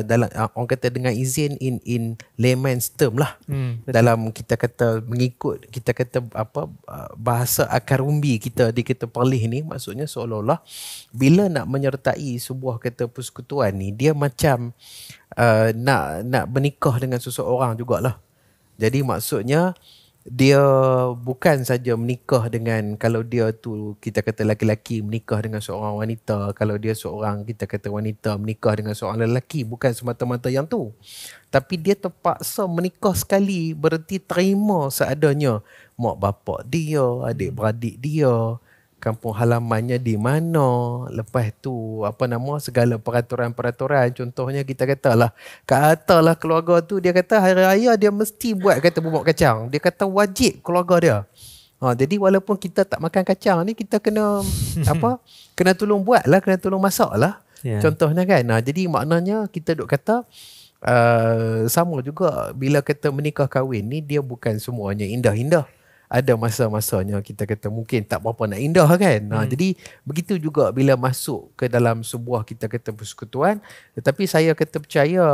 dalam orang kata dengan izin in layman's term lah. Dalam kita kata mengikut kita kata bahasa akar umbi kita di kita Perlis ni, maksudnya seolah-olah bila nak menyertai sebuah kata persekutuan ni, dia macam nak bernikah dengan seseorang jugalah. Jadi maksudnya dia bukan saja menikah dengan, kalau dia tu kita kata lelaki menikah dengan seorang wanita, kalau dia seorang kita kata wanita menikah dengan seorang lelaki, bukan semata-mata yang tu. Tapi dia terpaksa menikah sekali, berarti terima seadanya mak bapak dia, adik-beradik dia, kampung halamannya di mana, lepas tu segala peraturan-peraturan. Contohnya kita katalah kat atas lah keluarga tu, dia kata hari raya dia mesti buat kata bubur kacang, dia kata wajib keluarga dia. Jadi walaupun kita tak makan kacang ni, kita kena kena tolong buat lah, kena tolong masak lah, contohnya kan. Jadi maknanya kita duk kata sama juga bila kata menikah kahwin ni, dia bukan semuanya indah-indah. Ada masa-masanya kita kata mungkin tak berapa nak indah kan. Jadi begitu juga bila masuk ke dalam sebuah kita kata persekutuan. Tetapi saya kata percaya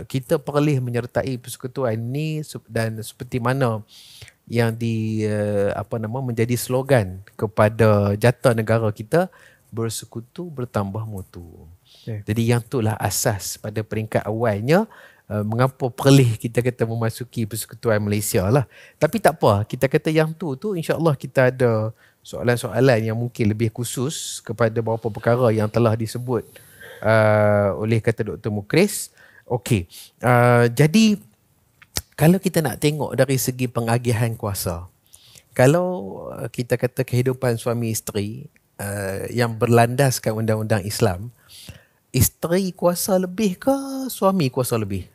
kita perlu menyertai persekutuan ni, dan seperti mana yang menjadi slogan kepada jata negara kita, bersekutu bertambah mutu. Jadi yang itulah asas pada peringkat awalnya mengapa perlu kita kata memasuki persekutuan Malaysia lah. Tapi tak apa, kita kata yang tu insya-Allah kita ada soalan-soalan yang mungkin lebih khusus kepada beberapa perkara yang telah disebut oleh kata Dr. Mukris. Okey. Jadi kalau kita nak tengok dari segi pengagihan kuasa, kalau kita kata kehidupan suami isteri yang berlandaskan undang-undang Islam, isteri kuasa lebih ke suami kuasa lebih?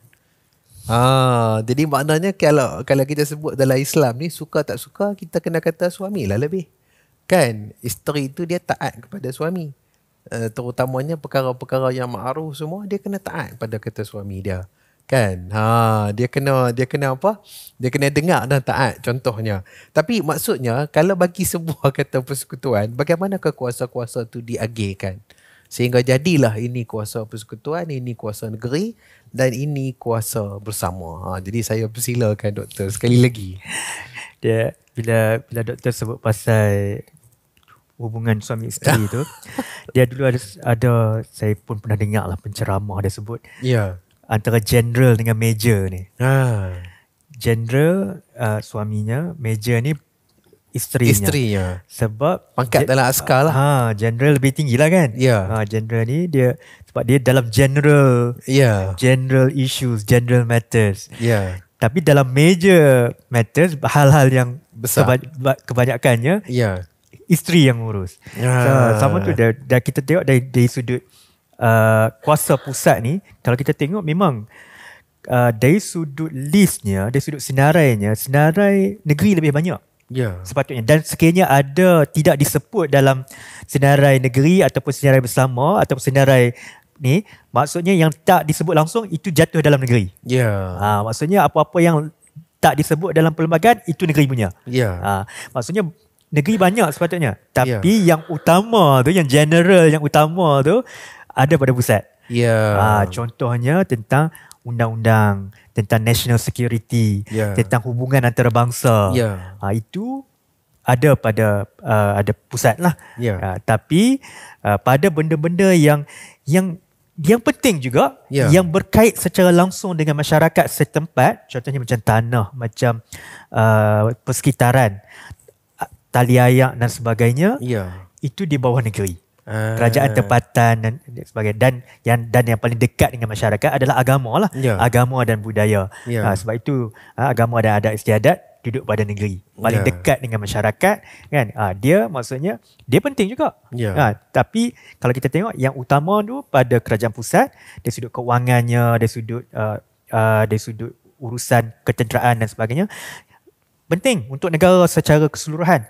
Jadi maknanya kalau kita sebut dalam Islam ni, suka tak suka kita kena kata suami lah lebih. Kan isteri tu dia taat kepada suami. Terutamanya perkara-perkara yang ma'ruf semua, dia kena taat pada kata suami dia. Kan? Dia kena apa? Dia kena dengar dan taat contohnya. Tapi maksudnya kalau bagi sebuah kata persekutuan, bagaimanakah kuasa-kuasa tu diagihkan? Sehingga jadilah ini kuasa persekutuan, ini kuasa negeri, dan ini kuasa bersama. Jadi saya persilakan doktor sekali lagi. Dia bila doktor sebut pasal hubungan suami isteri tu, dia dulu ada saya pun pernah dengar lah penceramah dia sebut. Antara general dengan major ni. General suaminya, major ni isterinya. Sebab pangkat dalam askar lah. General lebih tinggi lah kan. General ni dia sebab dia dalam general issues, general matters. Tapi dalam major matters, hal-hal yang besar, kebanyakannya isteri yang urus. Sama tu dah kita tengok dari sudut kuasa pusat ni, kalau kita tengok memang dari sudut listnya, dari sudut senarainya, senarai negeri lebih banyak. Sepatutnya, dan sekiranya ada tidak disebut dalam senarai negeri ataupun senarai bersama ataupun senarai ni, maksudnya yang tak disebut langsung itu jatuh dalam negeri. Maksudnya apa-apa yang tak disebut dalam perlembagaan itu negeri punya. Maksudnya negeri banyak sepatutnya, tapi yang utama tu, yang general, yang utama tu ada pada pusat. Contohnya tentang undang-undang, tentang national security, tentang hubungan antarabangsa. Itu ada pada ada pusat lah. Tapi pada benda-benda yang penting juga, yang berkait secara langsung dengan masyarakat setempat, contohnya macam tanah, macam persekitaran, tali ayak dan sebagainya, itu di bawah negeri. Kerajaan tempatan dan sebagainya, dan yang paling dekat dengan masyarakat adalah agama lah. Agama dan budaya. Sebab itu agama dan adat istiadat duduk pada negeri, paling dekat dengan masyarakat kan. Dia maksudnya dia penting juga. Tapi kalau kita tengok yang utama tu pada kerajaan pusat, dari sudut kewangannya, dari sudut urusan ketenteraan dan sebagainya, penting untuk negara secara keseluruhan.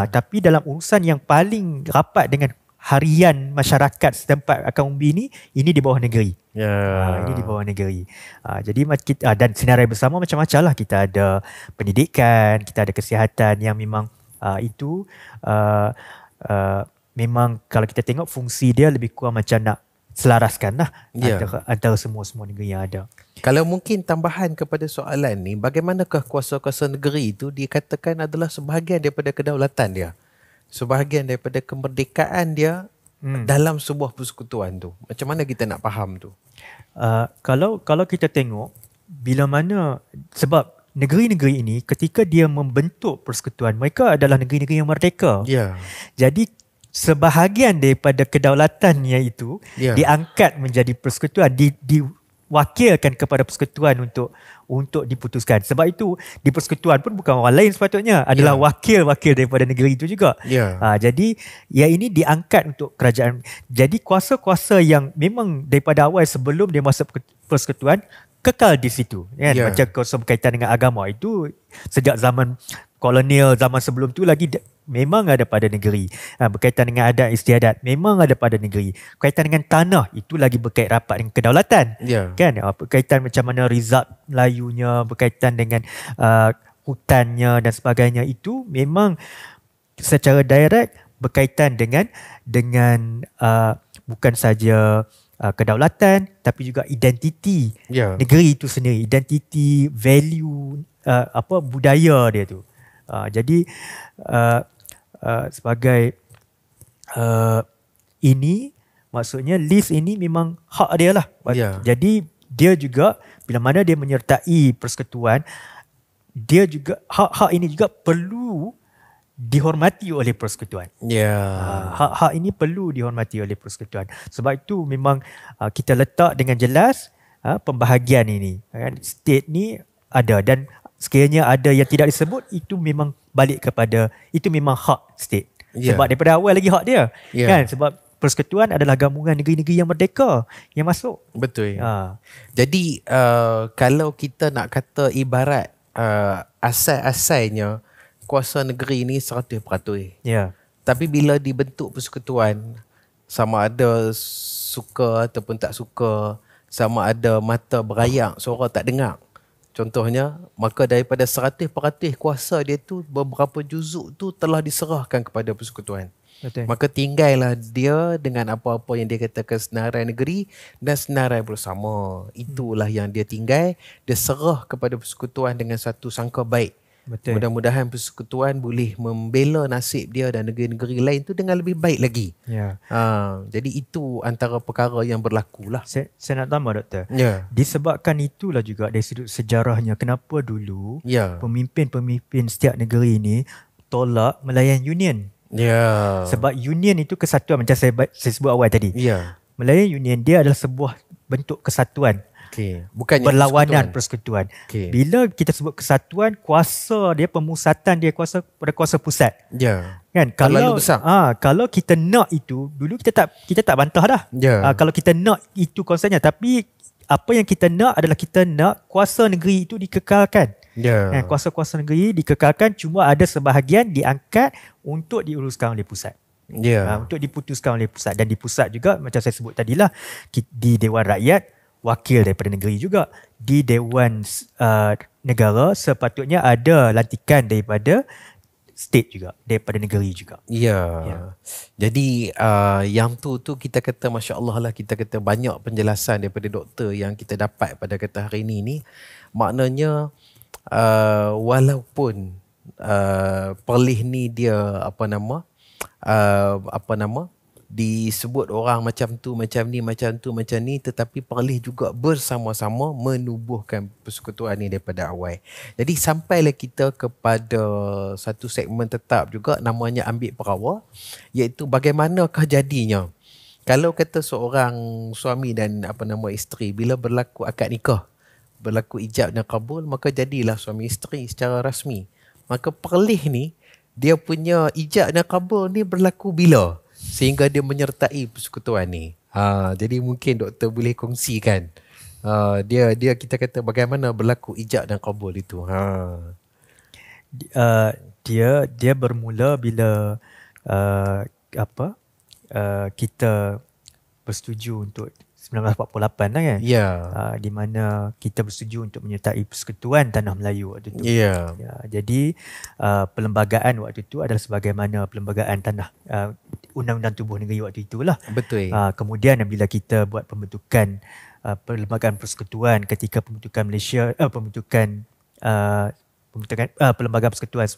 Tapi dalam urusan yang paling rapat dengan harian masyarakat setempat akan umbi ni, ini di bawah negeri. Ini di bawah negeri. Jadi kita, dan senarai bersama macam-macam lah. Kita ada pendidikan, kita ada kesihatan yang memang Itu uh, memang kalau kita tengok fungsi dia lebih kurang macam nak selaraskan lah antara semua negeri yang ada. Kalau mungkin tambahan kepada soalan ni, bagaimanakah kuasa-kuasa negeri itu dikatakan adalah sebahagian daripada kedaulatan dia, sebahagian daripada kemerdekaan dia dalam sebuah persekutuan tu? Macam mana kita nak faham tu? Kalau kita tengok bila mana, sebab negeri-negeri ini ketika dia membentuk persekutuan, mereka adalah negeri-negeri yang merdeka. Jadi sebahagian daripada kedaulatannya itu diangkat menjadi persekutuan, diwakilkan kepada persekutuan untuk diputuskan. Sebab itu di persekutuan pun bukan orang lain sepatutnya, adalah wakil-wakil daripada negeri itu juga. Jadi yang ini diangkat untuk kerajaan. Jadi kuasa-kuasa yang memang daripada awal sebelum dia masuk persekutuan kekal di situ, kan? Macam kuasa berkaitan dengan agama itu sejak zaman kolonial, zaman sebelum tu lagi memang ada pada negeri. Berkaitan dengan adat istiadat memang ada pada negeri. Berkaitan dengan tanah itu lagi berkait rapat dengan kedaulatan, kan? Berkaitan macam mana rizab Melayunya, berkaitan dengan hutannya dan sebagainya, itu memang secara direct berkaitan dengan bukan saja kedaulatan tapi juga identiti negeri itu sendiri, identiti, value, budaya dia tu. Jadi sebagai ini maksudnya list ini memang hak dia lah. Jadi dia juga bila mana dia menyertai persekutuan, dia juga hak ini juga perlu dihormati oleh persekutuan. Hak ini perlu dihormati oleh persekutuan. Sebab itu memang kita letak dengan jelas pembahagian ini. State ni ada, dan sekiranya ada yang tidak disebut, itu memang balik kepada, itu memang hak state. Sebab daripada awal lagi hak dia. Kan? Sebab persekutuan adalah gabungan negeri-negeri yang merdeka yang masuk. Betul. Jadi kalau kita nak kata ibarat asal-asalnya kuasa negeri ni 100%. Tapi bila dibentuk persekutuan, sama ada suka ataupun tak suka, sama ada mata berayak, suara tak dengar, contohnya, maka daripada 100% kuasa dia tu, beberapa juzuk tu telah diserahkan kepada persekutuan. Maka tinggallah dia dengan apa-apa yang dia katakan senarai negeri dan senarai bersama. Itulah yang dia tinggal, dia serah kepada persekutuan dengan satu sangka baik. Mudah-mudahan persekutuan boleh membela nasib dia dan negeri-negeri lain tu dengan lebih baik lagi. Jadi itu antara perkara yang berlaku lah. Saya nak tambah, Doktor. Disebabkan itulah juga dari sudut sejarahnya kenapa dulu pemimpin-pemimpin setiap negeri ini tolak melayan union. Sebab union itu kesatuan, macam saya sebut awal tadi. Melayan union dia adalah sebuah bentuk kesatuan. Bukannya berlawanan persekutuan. Bila kita sebut kesatuan, kuasa dia, pemusatan dia kuasa pada kuasa pusat. Kan? Kalau kita nak itu, dulu kita tak bantah dah. Kalau kita nak itu konsepnya, tapi apa yang kita nak adalah kita nak kuasa negeri itu dikekalkan. Kuasa-kuasa negeri dikekalkan, cuma ada sebahagian diangkat untuk diuruskan oleh pusat. Untuk diputuskan oleh pusat. Dan di pusat juga macam saya sebut tadilah, di Dewan Rakyat wakil daripada negeri juga. Di Dewan Negara sepatutnya ada lantikan daripada state juga, daripada negeri juga. Jadi yang tu kita kata Masya Allah lah, kita kata banyak penjelasan daripada doktor yang kita dapat pada kata hari ini. Maknanya walaupun Perlis ni dia disebut orang macam tu, macam ni, macam tu, macam ni, tetapi Perlis juga bersama-sama menubuhkan persekutuan ni daripada awal. Jadi sampailah kita kepada satu segmen tetap juga, namanya Ambil Perawa, iaitu bagaimanakah jadinya kalau kata seorang suami dan isteri bila berlaku akad nikah, berlaku ijab dan kabul, maka jadilah suami isteri secara rasmi. Maka Perlis ni, dia punya ijab dan kabul ni berlaku bila? Sehingga dia menyertai persekutuan ni. Jadi mungkin doktor boleh kongsikan dia kita kata bagaimana berlaku ijab dan kabul itu. Dia bermula bila kita bersetuju untuk 1948 lah kan. Ya. Di mana kita bersetuju untuk menyertai Persekutuan Tanah Melayu waktu itu. Ya. Jadi perlembagaan waktu itu adalah sebagaimana perlembagaan tanah Undang-Undang Tubuh Negeri waktu itulah. Betul. Kemudian bila kita buat pembentukan perlembagaan persekutuan ketika pembentukan Malaysia, pembentukan Perlembagaan Persekutuan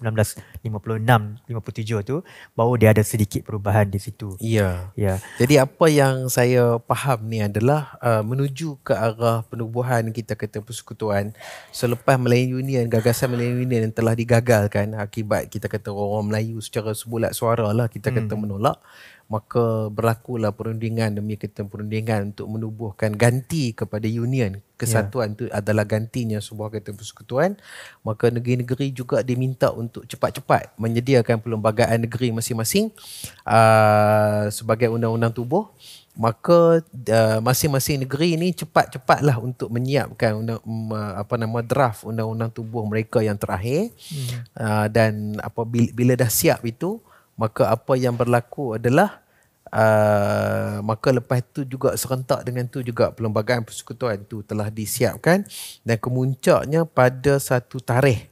1956-57 tu, baru dia ada sedikit perubahan di situ. Ya. Jadi apa yang saya faham ni adalah menuju ke arah penubuhan kita kata persekutuan selepas Melayu Union, gagasan Melayu Union yang telah digagalkan akibat kita kata orang Melayu secara sebulat suara lah kita kata menolak, maka berlakulah perundingan demi kita perundingan untuk menubuhkan ganti kepada union. Kesatuan itu adalah gantinya sebuah kata persekutuan. Maka negeri-negeri juga diminta untuk cepat-cepat menyediakan perlembagaan negeri masing-masing sebagai undang-undang tubuh. Maka masing-masing negeri ini cepat-cepatlah untuk menyiapkan draft undang-undang tubuh mereka yang terakhir. Dan bila dah siap itu, maka apa yang berlaku adalah maka lepas tu juga serentak dengan tu juga perlembagaan persekutuan tu telah disiapkan, dan kemuncaknya pada satu tarikh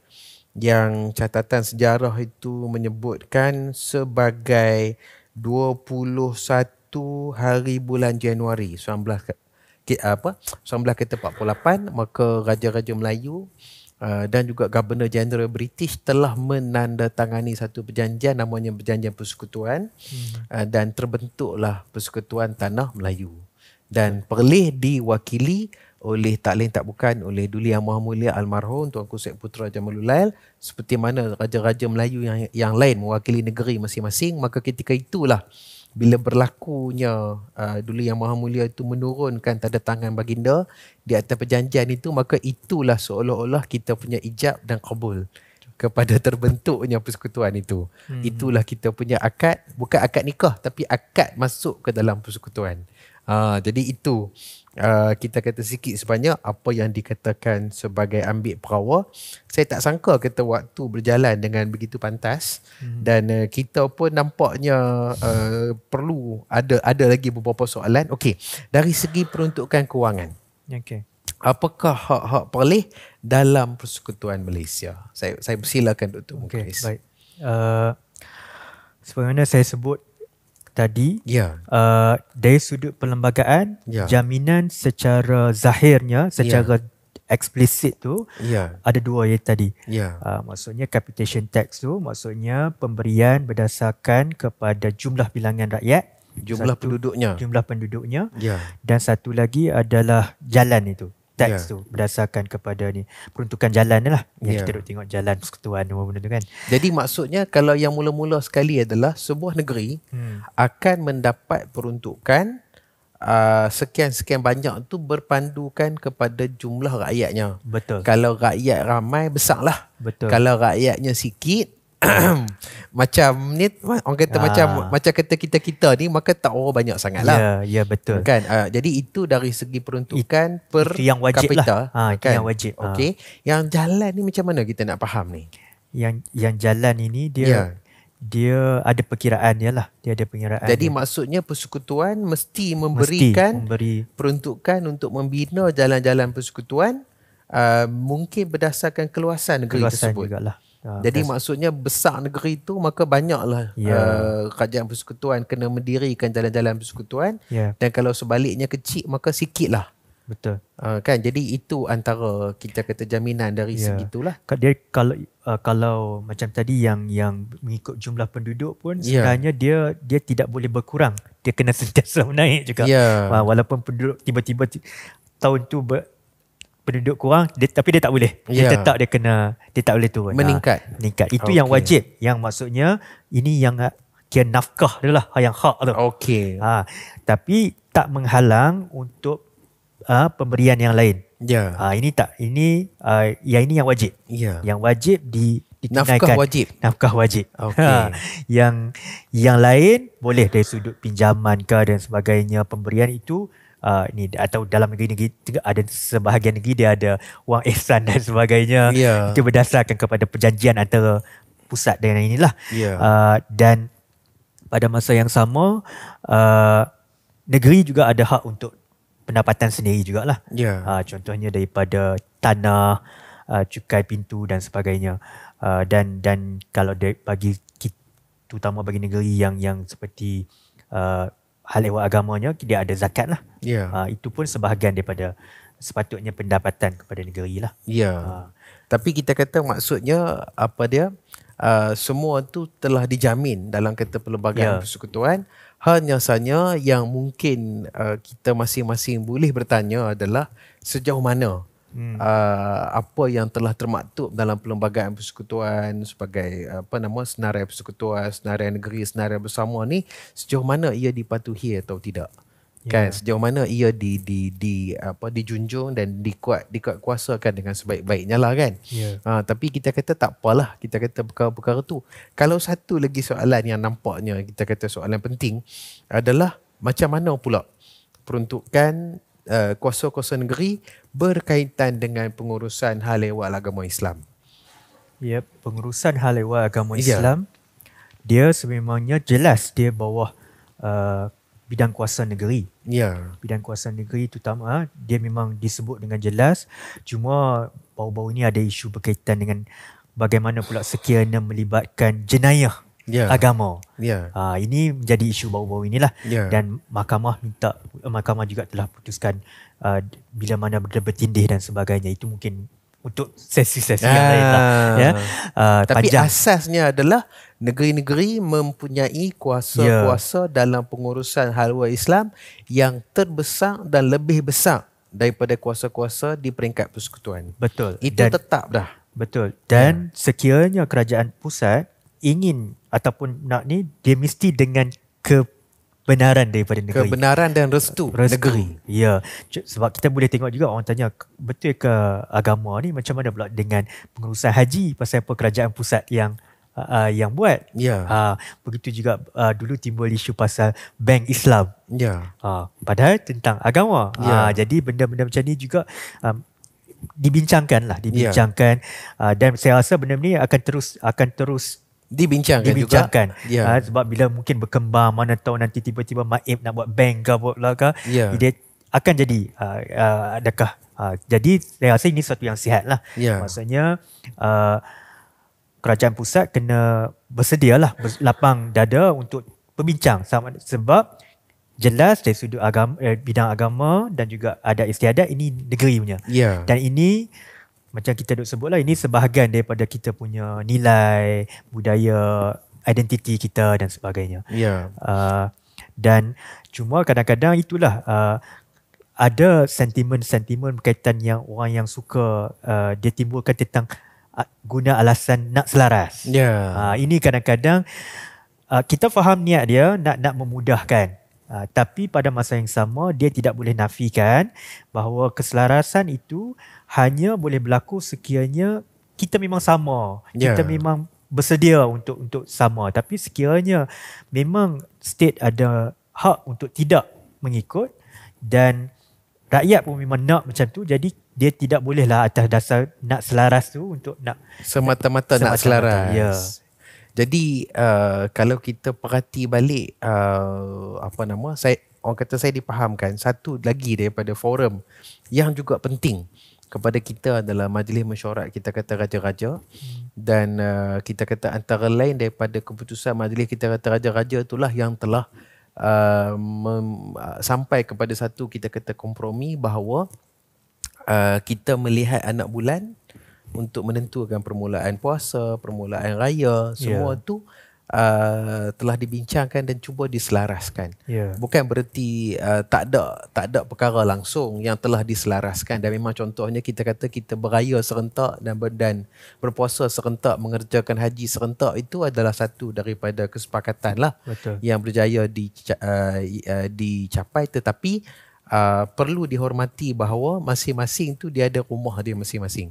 yang catatan sejarah itu menyebutkan sebagai 21 hari bulan Januari 1948, maka Raja-Raja Melayu dan juga Governor General British telah menandatangani satu perjanjian namanya Perjanjian Persekutuan, dan terbentuklah Persekutuan Tanah Melayu, dan Perlis diwakili oleh tak lain tak bukan oleh Duli Yang Maha Mulia almarhum Tuanku Syed Putera Jamalul Lail, seperti mana raja-raja Melayu yang lain mewakili negeri masing-masing. Maka ketika itulah bila berlakunya Duli Yang Maha Mulia itu menurunkan tanda tangan baginda di atas perjanjian itu, maka itulah seolah-olah kita punya ijab dan qabul kepada terbentuknya persekutuan itu. Itulah kita punya akad, bukan akad nikah tapi akad masuk ke dalam persekutuan. Jadi itu kita kata sikit sebanyak apa yang dikatakan sebagai ambil perawa. Saya tak sangka kata waktu berjalan dengan begitu pantas, dan kita pun nampaknya perlu ada lagi beberapa soalan. Okey, dari segi peruntukan kewangan. Okey. Apakah hak-hak perlis dalam Persekutuan Malaysia? Saya persilakan Dr. Mukhlis. Baik. Sebagaimana saya sebut tadi, dari sudut perlembagaan, jaminan secara zahirnya, secara eksplisit tu ada dua ya tadi. Maksudnya capitation tax tu maksudnya pemberian berdasarkan kepada jumlah bilangan rakyat, jumlah penduduknya, dan satu lagi adalah jalan itu. Tax tu berdasarkan kepada ni peruntukan jalan lah yang kita duk tengok jalan persekutuan semua benda tu kan. Jadi maksudnya kalau yang mula-mula sekali adalah sebuah negeri akan mendapat peruntukan sekian-sekian banyak tu berpandukan kepada jumlah rakyatnya. Betul. Kalau rakyat ramai besarlah. Betul. Kalau rakyatnya sikit macam ni orang kata macam kata kita ni, maka tak orang banyak sangatlah. Ya betul. Kan? Jadi itu dari segi peruntukan per itu yang wajib kapita. Lah. Itu Kan? yang wajib. Okey. Yang jalan ni macam mana kita nak faham ni? Yang jalan ini dia ada perkiraan dia lah. Dia ada perkiraan. Jadi maksudnya persekutuan mesti memberikan peruntukan untuk membina jalan-jalan persekutuan, mungkin berdasarkan keluasan negeri tersebut. Jugalah. Jadi maksudnya besar negeri itu, maka banyaklah kerajaan persekutuan kena mendirikan jalan-jalan persekutuan, dan kalau sebaliknya kecil maka sikitlah. Betul. Kan, jadi itu antara kita kata jaminan dari segitulah. Dia kalau macam tadi yang mengikut jumlah penduduk pun sebenarnya dia tidak boleh berkurang. Dia kena sentiasa menaik juga. Walaupun penduduk tiba-tiba tahun tu penduduk kurang, tapi dia tak boleh. Dia tetap dia tak boleh turun. Meningkat. Itu yang wajib. Yang maksudnya ini yang kira nafkah dia lah, yang hak tu. Okey. Tapi tak menghalang untuk pemberian yang lain. Ini tak. Ini yang wajib. Yang wajib ditunaikan. Nafkah wajib. Okay. Yang lain boleh dari sudut pinjaman ke dan sebagainya. Pemberian itu ni atau dalam negeri-negeri ada sebahagian negeri dia ada wang ihsan dan sebagainya. Itu berdasarkan kepada perjanjian antara pusat dengan inilah. Dan pada masa yang sama negeri juga ada hak untuk pendapatan sendiri jugalah. Contohnya daripada tanah, cukai pintu dan sebagainya. Dan kalau bagi terutama bagi negeri yang seperti hal ehwal agamanya, dia ada zakat lah. Itu pun sebahagian daripada sepatutnya pendapatan kepada negeri lah. Tapi kita kata maksudnya apa dia, semua tu telah dijamin dalam kata Perlembagaan Persekutuan. Hanya sahaja yang mungkin kita masing-masing boleh bertanya adalah sejauh mana apa yang telah termaktub dalam Perlembagaan Persekutuan sebagai senarai persekutuan, senarai negeri, senarai bersama ni, sejauh mana ia dipatuhi atau tidak. Kan, sejauh mana ia dijunjung dan dikuasakan dengan sebaik-baiknya lah kan. Tapi kita kata tak apalah, kita kata perkara-perkara tu. Kalau satu lagi soalan yang nampaknya kita kata soalan penting adalah macam mana pula peruntukan kuasa-kuasa negeri berkaitan dengan pengurusan hal ehwal agama Islam. Pengurusan hal ehwal agama Islam, dia sememangnya jelas dia bawah bidang kuasa negeri. Bidang kuasa negeri terutama dia memang disebut dengan jelas. Cuma baru-baru ini ada isu berkaitan dengan bagaimana pula sekiranya melibatkan jenayah agama. Ini menjadi isu baru-baru inilah. Dan mahkamah juga telah putuskan bila mana bertindih dan sebagainya. Itu mungkin untuk sesi-sesi yang lain lah. Tapi asasnya adalah negeri-negeri mempunyai kuasa-kuasa dalam pengurusan hal ehwal Islam yang terbesar dan lebih besar daripada kuasa-kuasa di peringkat persekutuan. Betul. Itu tetap dah. Betul. Dan sekiranya kerajaan pusat ingin ataupun nak ni, dia mesti dengan kebenaran daripada negeri. Kebenaran dan restu negeri. Sebab kita boleh tengok juga orang tanya, betul ke agama ni macam mana pula dengan pengurusan haji, pasal apa kerajaan pusat yang buat. Begitu juga dulu timbul isu pasal Bank Islam. Padahal tentang agama. Jadi benda-benda macam ni juga dibincangkan. Dan saya rasa benda ni akan terus dibincangkan. Sebab bila mungkin berkembang, mana tahu nanti tiba-tiba Maib nak buat bank ke dia akan jadi adakah jadi saya rasa ini satu yang sihat lah. Maksudnya kerajaan pusat kena bersedialah, lapang dada untuk berbincang, sebab jelas dari sudut bidang agama dan juga adat istiadat, ini negeri punya. Dan ini macam kita duk sebutlah, ini sebahagian daripada kita punya nilai, budaya, identiti kita dan sebagainya. Dan cuma kadang-kadang itulah ada sentimen-sentimen berkaitan yang orang yang suka dia timbulkan tentang guna alasan nak selaras. Ini kadang-kadang kita faham niat dia nak memudahkan. Tapi pada masa yang sama dia tidak boleh nafikan bahawa keselarasan itu hanya boleh berlaku sekiranya kita memang sama. Kita memang bersedia untuk sama. Tapi sekiranya memang state ada hak untuk tidak mengikut dan rakyat pun memang nak macam tu, jadi dia tidak bolehlah atas dasar nak selaras tu untuk nak semata-mata nak selaras. Jadi kalau kita perhati balik orang kata saya dipahamkan satu lagi daripada forum yang juga penting kepada kita adalah Majlis Mesyuarat kita kata Raja-Raja. Dan kita kata antara lain daripada keputusan Majlis kita kata Raja-Raja itulah yang telah sampai kepada satu kita kata kompromi bahawa kita melihat anak bulan untuk menentukan permulaan puasa, permulaan raya, semua tu telah dibincangkan dan cuba diselaraskan. Bukan bererti tak ada perkara langsung yang telah diselaraskan, dan memang contohnya kita kata kita beraya serentak dan berpuasa serentak, mengerjakan haji serentak, itu adalah satu daripada kesepakatan lah yang berjaya dicapai. Tetapi perlu dihormati bahawa masing-masing tu dia ada rumah dia masing-masing.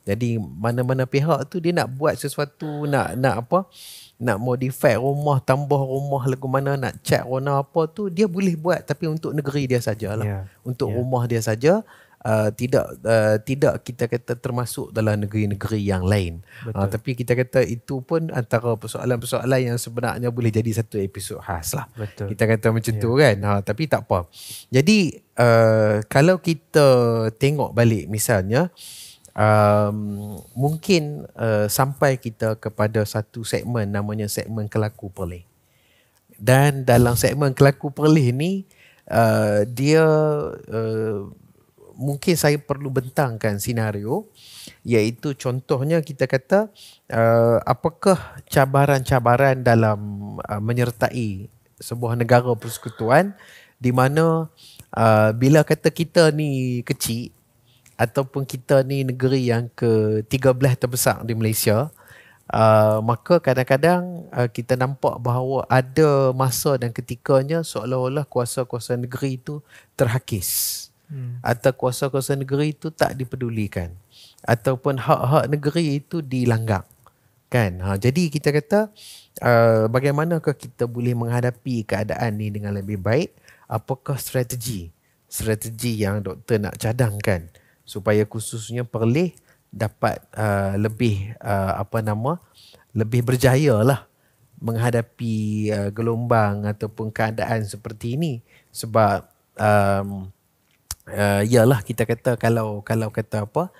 Jadi mana-mana pihak tu dia nak buat sesuatu, nak modify rumah, tambah rumah lagu mana, nak cat warna apa tu, dia boleh buat, tapi untuk negeri dia sajalah. Untuk rumah dia saja. tidak kita kata termasuk dalam negeri-negeri yang lain. Tapi kita kata itu pun antara persoalan-persoalan yang sebenarnya boleh jadi satu episod khas lah. Betul. Kita kata macam tu kan. Tapi tak apa. Jadi kalau kita tengok balik misalnya, mungkin sampai kita kepada satu segmen namanya segmen kelaku perleh. Dan dalam segmen kelaku perleh ni dia mungkin saya perlu bentangkan senario, iaitu contohnya kita kata apakah cabaran-cabaran dalam menyertai sebuah negara persekutuan di mana bila kata kita ni kecil ataupun kita ni negeri yang ke-13 terbesar di Malaysia, maka kadang-kadang kita nampak bahawa ada masa dan ketikanya seolah-olah kuasa-kuasa negeri itu terhakis. Atau kuasa-kuasa negeri itu tak dipedulikan, ataupun hak-hak negeri itu dilanggar kan. Jadi kita kata bagaimanakah kita boleh menghadapi keadaan ni dengan lebih baik? Apakah strategi yang doktor nak cadangkan supaya khususnya Perlis dapat lebih lebih berjaya lah menghadapi gelombang ataupun keadaan seperti ini? Sebab yalah kita kata kalau kata apa,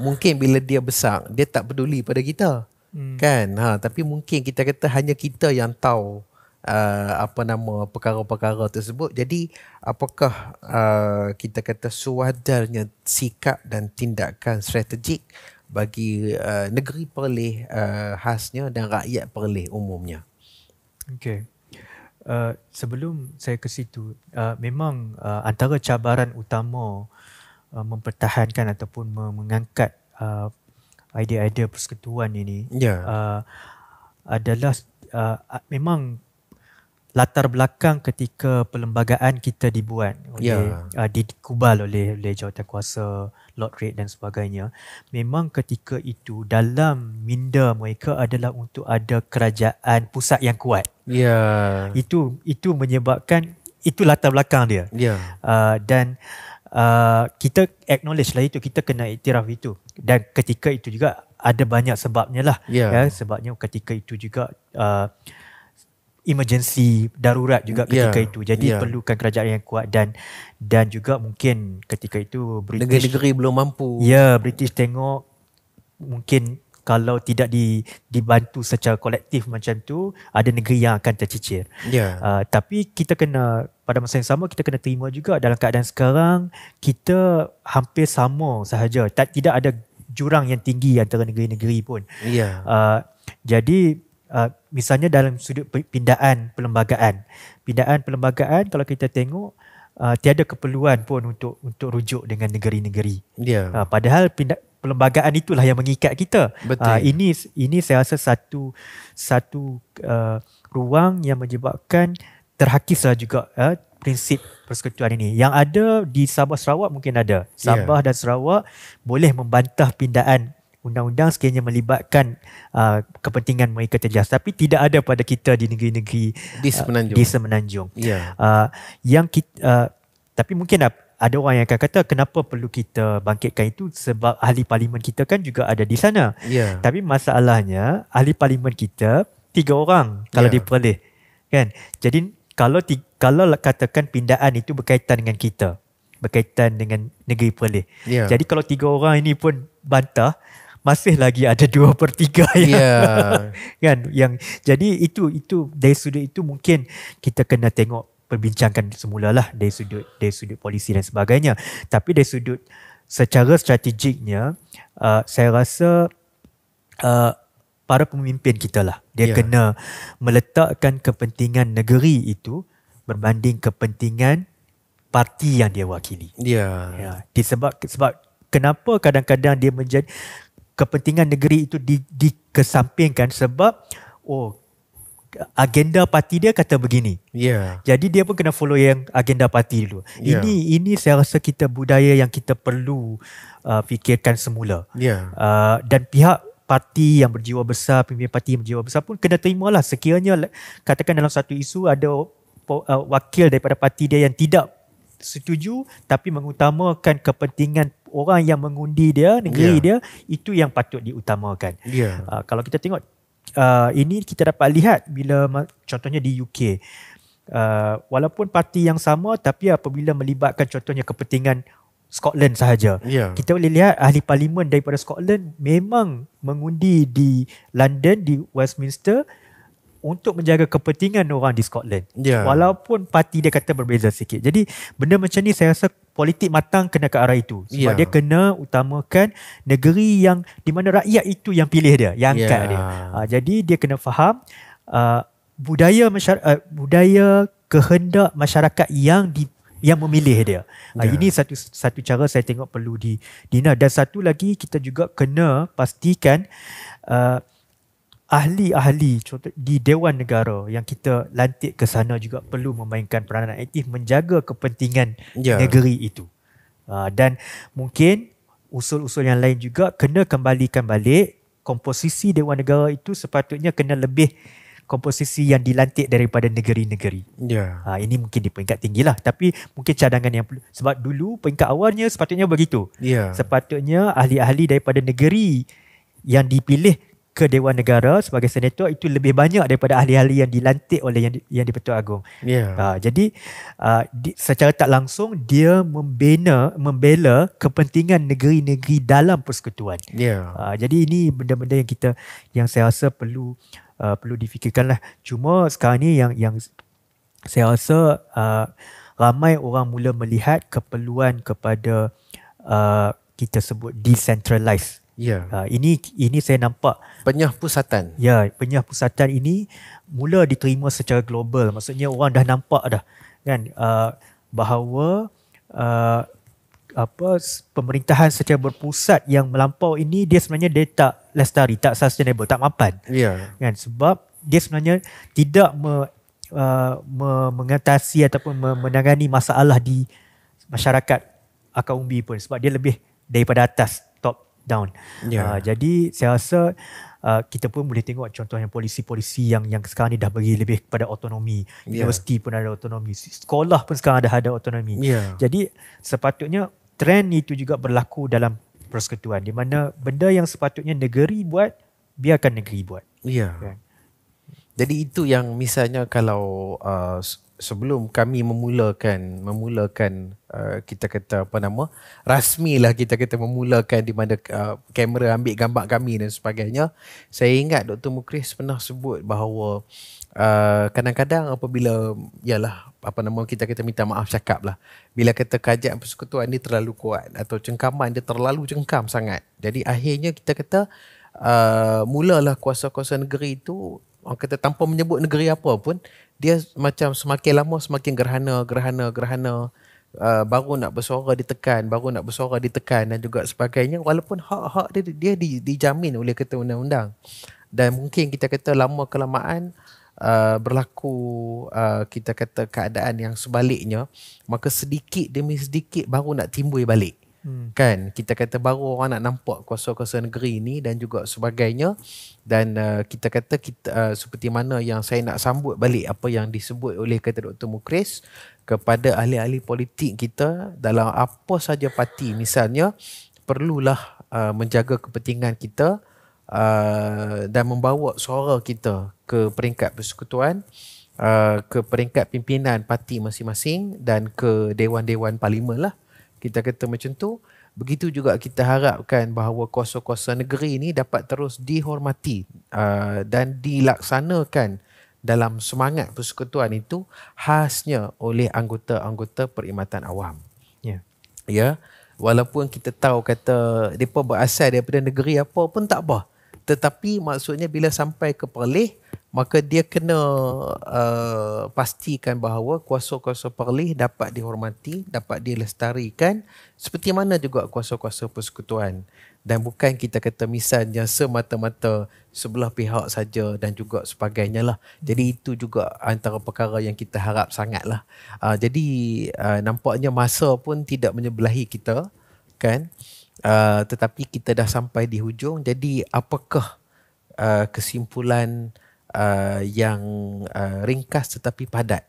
mungkin bila dia besar dia tak peduli pada kita kan. Tapi mungkin kita kata hanya kita yang tahu perkara-perkara tersebut. Jadi apakah kita kata sewajarnya sikap dan tindakan strategik bagi negeri Perlis khasnya dan rakyat Perlis umumnya? Okey. Sebelum saya ke situ, memang antara cabaran utama mempertahankan ataupun mengangkat idea-idea persekutuan ini adalah memang latar belakang ketika perlembagaan kita dibuat oleh dikubal oleh jawatankuasa Lord Reid dan sebagainya. Memang ketika itu dalam minda mereka adalah untuk ada kerajaan pusat yang kuat. Itu menyebabkan, itu latar belakang dia. Dan kita acknowledge lah itu, kita kena iktiraf itu. Dan ketika itu juga ada banyak sebabnya lah. Sebabnya ketika itu juga emergency, darurat juga ketika itu. Jadi perlukan kerajaan yang kuat dan juga mungkin ketika itu British, negeri belum mampu. British tengok mungkin kalau tidak dibantu secara kolektif macam tu, ada negeri yang akan tercicir. Tapi kita kena, pada masa yang sama kita kena terima juga dalam keadaan sekarang kita hampir sama sahaja. Tidak ada jurang yang tinggi antara negeri-negeri pun. Jadi misalnya dalam sudut pindaan perlembagaan kalau kita tengok tiada keperluan pun untuk rujuk dengan negeri-negeri. Padahal perlembagaan itulah yang mengikat kita. Ini saya rasa satu ruang yang menyebabkan terhakislah juga prinsip persekutuan ini. Yang ada di Sabah Sarawak mungkin ada. Sabah dan Sarawak boleh membantah pindaan undang-undang sekiranya melibatkan kepentingan mereka terjelas, tapi tidak ada pada kita di negeri-negeri di Semenanjung. Tapi mungkin ada orang yang akan kata kenapa perlu kita bangkitkan itu, sebab ahli parlimen kita kan juga ada di sana. Tapi masalahnya ahli parlimen kita 3 orang kalau di Perlis kan. Jadi kalau katakan pindaan itu berkaitan dengan kita, berkaitan dengan negeri Perlis. Jadi kalau 3 orang ini pun bantah, masih lagi ada 2/3 kan, yang jadi itu dari sudut itu mungkin kita kena tengok, perbincangkan semula lah dari sudut polisi dan sebagainya. Tapi dari sudut secara strategiknya, saya rasa para pemimpin kita lah, dia kena meletakkan kepentingan negeri itu berbanding kepentingan parti yang dia wakili. Sebab kenapa kadang-kadang dia menjadi kepentingan negeri itu dikesampingkan, sebab agenda parti dia kata begini. Jadi dia pun kena follow yang agenda parti dulu. Ini saya rasa kita budaya yang kita perlu fikirkan semula. Dan pihak parti yang berjiwa besar, pemimpin parti yang berjiwa besar pun kena terimalah sekiranya katakan dalam satu isu ada wakil daripada parti dia yang tidak setuju tapi mengutamakan kepentingan orang yang mengundi dia, negeri dia, itu yang patut diutamakan. Kalau kita tengok ini kita dapat lihat bila contohnya di UK, walaupun parti yang sama tapi apabila melibatkan contohnya kepentingan Scotland sahaja, kita boleh lihat ahli parlimen daripada Scotland memang mengundi di London, di Westminster, untuk menjaga kepentingan orang di Scotland, walaupun parti dia kata berbeza sikit. Jadi benda macam ni saya rasa politik matang kena ke arah itu, sebab dia kena utamakan negeri yang di mana rakyat itu yang pilih dia, yang angkat dia. Jadi dia kena faham budaya kehendak masyarakat yang memilih dia. Ini satu cara saya tengok perlu dina. Dan satu lagi, kita juga kena pastikan ahli-ahli contoh di Dewan Negara yang kita lantik ke sana juga perlu memainkan peranan aktif menjaga kepentingan negeri itu. Dan mungkin usul-usul yang lain juga kena kembalikan balik komposisi Dewan Negara itu sepatutnya kena lebih komposisi yang dilantik daripada negeri-negeri. Ini mungkin di peringkat tinggi lah, tapi mungkin cadangan yang perlu, sebab dulu peringkat awalnya sepatutnya begitu. Sepatutnya ahli-ahli daripada negeri yang dipilih ke Dewan Negara sebagai senator itu lebih banyak daripada ahli-ahli yang dilantik oleh yang di-Pertuan Agong. Jadi secara tak langsung dia membela kepentingan negeri-negeri dalam persekutuan. Jadi ini benda-benda yang saya rasa perlu difikirkan lah. Cuma sekarang ni yang saya rasa ramai orang mula melihat keperluan kepada kita sebut decentralized. Ini saya nampak penyahpusatan. Penyahpusatan ini mula diterima secara global. Maksudnya orang dah nampak dah kan bahawa pemerintahan secara berpusat yang melampau ini dia sebenarnya dia tak lestari, tak sustainable, tak mapan. Kan, sebab dia sebenarnya tidak mengatasi ataupun menangani masalah di masyarakat akar umbi pun, sebab dia lebih daripada atas, top down. Jadi saya rasa kita pun boleh tengok contohnya polisi-polisi yang sekarang ni dah bagi lebih kepada otonomi. Universiti pun ada otonomi, sekolah pun sekarang dah ada otonomi. Jadi sepatutnya trend itu juga berlaku dalam persekutuan, di mana benda yang sepatutnya negeri buat, biarkan negeri buat. Kan? Jadi itu yang misalnya kalau sebelum kami memulakan kita kata rasmilah kita kata memulakan di mana kamera ambil gambar kami dan sebagainya, saya ingat Dr. Mukhris pernah sebut bahawa kadang-kadang apabila kita minta maaf cakap lah, bila kata kerajaan persekutuan ni terlalu kuat atau cengkaman dia terlalu cengkam sangat, jadi akhirnya kita kata mulalah kuasa-kuasa negeri itu, orang kata tanpa menyebut negeri apa pun, dia macam semakin lama semakin gerhana, baru nak bersuara ditekan dan juga sebagainya, walaupun hak-hak dia dijamin oleh ketua undang-undang. Dan mungkin kita kata lama kelamaan berlaku kita kata keadaan yang sebaliknya, maka sedikit demi sedikit baru nak timbul balik. Kan, kita kata baru orang nak nampak kuasa-kuasa negeri ni dan juga sebagainya. Dan kita kata seperti mana yang saya nak sambut balik apa yang disebut oleh kata Dr. Mukhris kepada ahli-ahli politik kita dalam apa saja parti, misalnya perlulah menjaga kepentingan kita dan membawa suara kita ke peringkat persekutuan, ke peringkat pimpinan parti masing-masing dan ke dewan-dewan parlimen lah. Kita kata macam tu. Begitu juga kita harapkan bahawa kuasa-kuasa negeri ini dapat terus dihormati dan dilaksanakan dalam semangat persekutuan itu khasnya oleh anggota-anggota perkhidmatan awam. Walaupun kita tahu kata mereka berasal daripada negeri apa pun tak apa, tetapi maksudnya bila sampai ke Perlis, maka dia kena pastikan bahawa kuasa-kuasa Perlis dapat dihormati, dapat dilestarikan seperti mana juga kuasa-kuasa persekutuan. Dan bukan kita kata misalnya semata-mata sebelah pihak saja dan juga sebagainya lah. Jadi itu juga antara perkara yang kita harap sangat lah. Jadi nampaknya masa pun tidak menyebelahi kita, kan? Tetapi kita dah sampai di hujung. Jadi apakah kesimpulan yang ringkas tetapi padat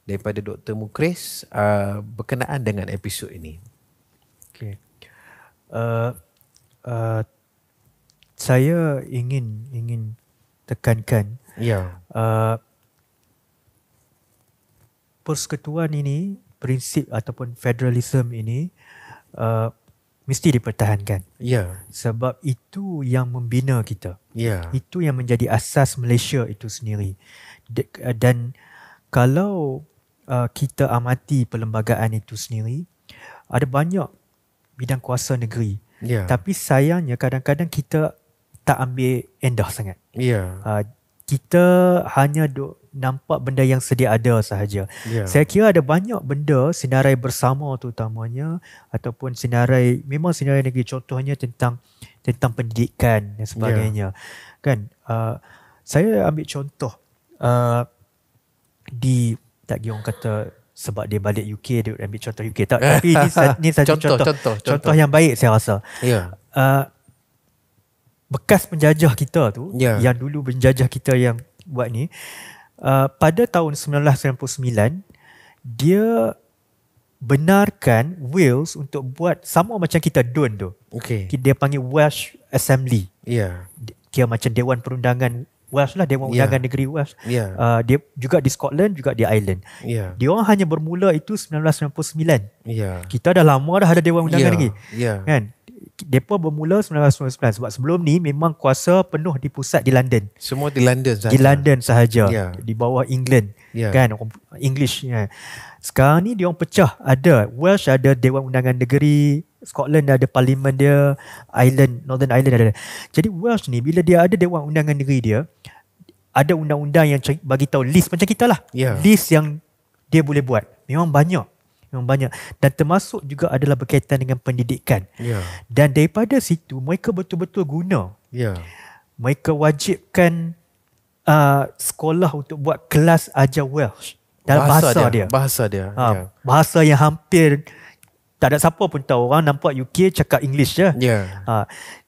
daripada Dr. Mukris berkenaan dengan episod ini. Okay. Saya ingin tekankan persekutuan ini, prinsip ataupun federalism ini mesti dipertahankan. Sebab itu yang membina kita. Itu yang menjadi asas Malaysia itu sendiri. Dan kalau kita amati perlembagaan itu sendiri, ada banyak bidang kuasa negeri. Tapi sayangnya kadang-kadang kita tak ambil endah sangat. Kita hanya nampak benda yang sedia ada sahaja. Saya kira ada banyak benda senarai bersama terutamanya, ataupun memang senarai negeri, contohnya tentang pendidikan dan sebagainya. Kan saya ambil contoh tak kira orang kata sebab dia balik UK dia ambil contoh UK tak, tapi ini saja contoh yang baik saya rasa. Bekas penjajah kita tu, yang dulu penjajah kita yang buat ni, pada tahun 1999 dia benarkan Wales untuk buat sama macam kita DUN tu. Dia panggil Welsh Assembly. Kira macam Dewan Perundangan Welsh lah, Dewan Undangan Negeri Welsh. Dia juga di Scotland, juga di Ireland. Dia orang hanya bermula itu 1999. Kita dah lama dah ada Dewan Undangan Negeri. Kan? Mereka bermula 1999 sebab sebelum ni memang kuasa penuh di pusat di London. Semua di London sahaja. Di London sahaja. Di bawah England. Kan? English. Sekarang ni dia orang pecah. Ada Welsh ada Dewan Undangan Negeri, Scotland ada parlimen dia, Northern Ireland ada. Jadi Welsh ni bila dia ada Dewan Undangan Negeri dia, ada undang-undang yang bagi tahu list macam kita lah. List yang dia boleh buat. Memang banyak. Dan termasuk juga adalah berkaitan dengan pendidikan. Dan daripada situ mereka betul-betul guna. Mereka wajibkan sekolah untuk buat kelas ajar Welsh dalam bahasa dia. Bahasa yang hampir tak ada siapa pun tahu. Orang nampak UK cakap English je.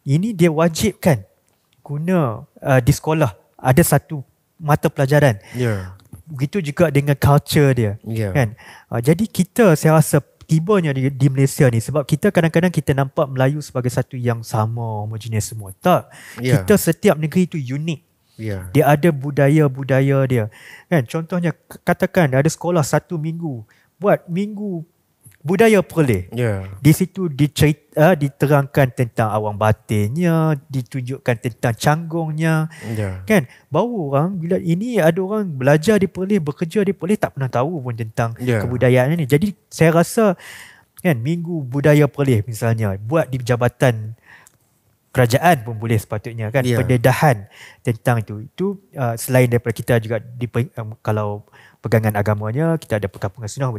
Ini dia wajibkan guna di sekolah. Ada satu mata pelajaran. Begitu juga dengan culture dia. Kan? Jadi kita, saya rasa tibanya di Malaysia ni, sebab kita kadang-kadang kita nampak Melayu sebagai satu yang sama, homogeneous semua. Tak. Kita setiap negeri tu unik. Dia ada budaya-budaya dia. Kan? Contohnya katakan ada sekolah 1 minggu buat minggu budaya Perlis. Di situ diterangkan tentang awang batinnya, ditunjukkan tentang canggungnya. Kan? Baru orang bila ini ada orang belajar di Perlis, bekerja di Perlis, tak pernah tahu pun tentang kebudayaan ini. Jadi saya rasa kan minggu budaya Perlis misalnya buat di jabatan kerajaan pun boleh sepatutnya kan, pendedahan tentang itu selain daripada kita juga kalau pegangan agamanya kita ada perkampungan sunnah,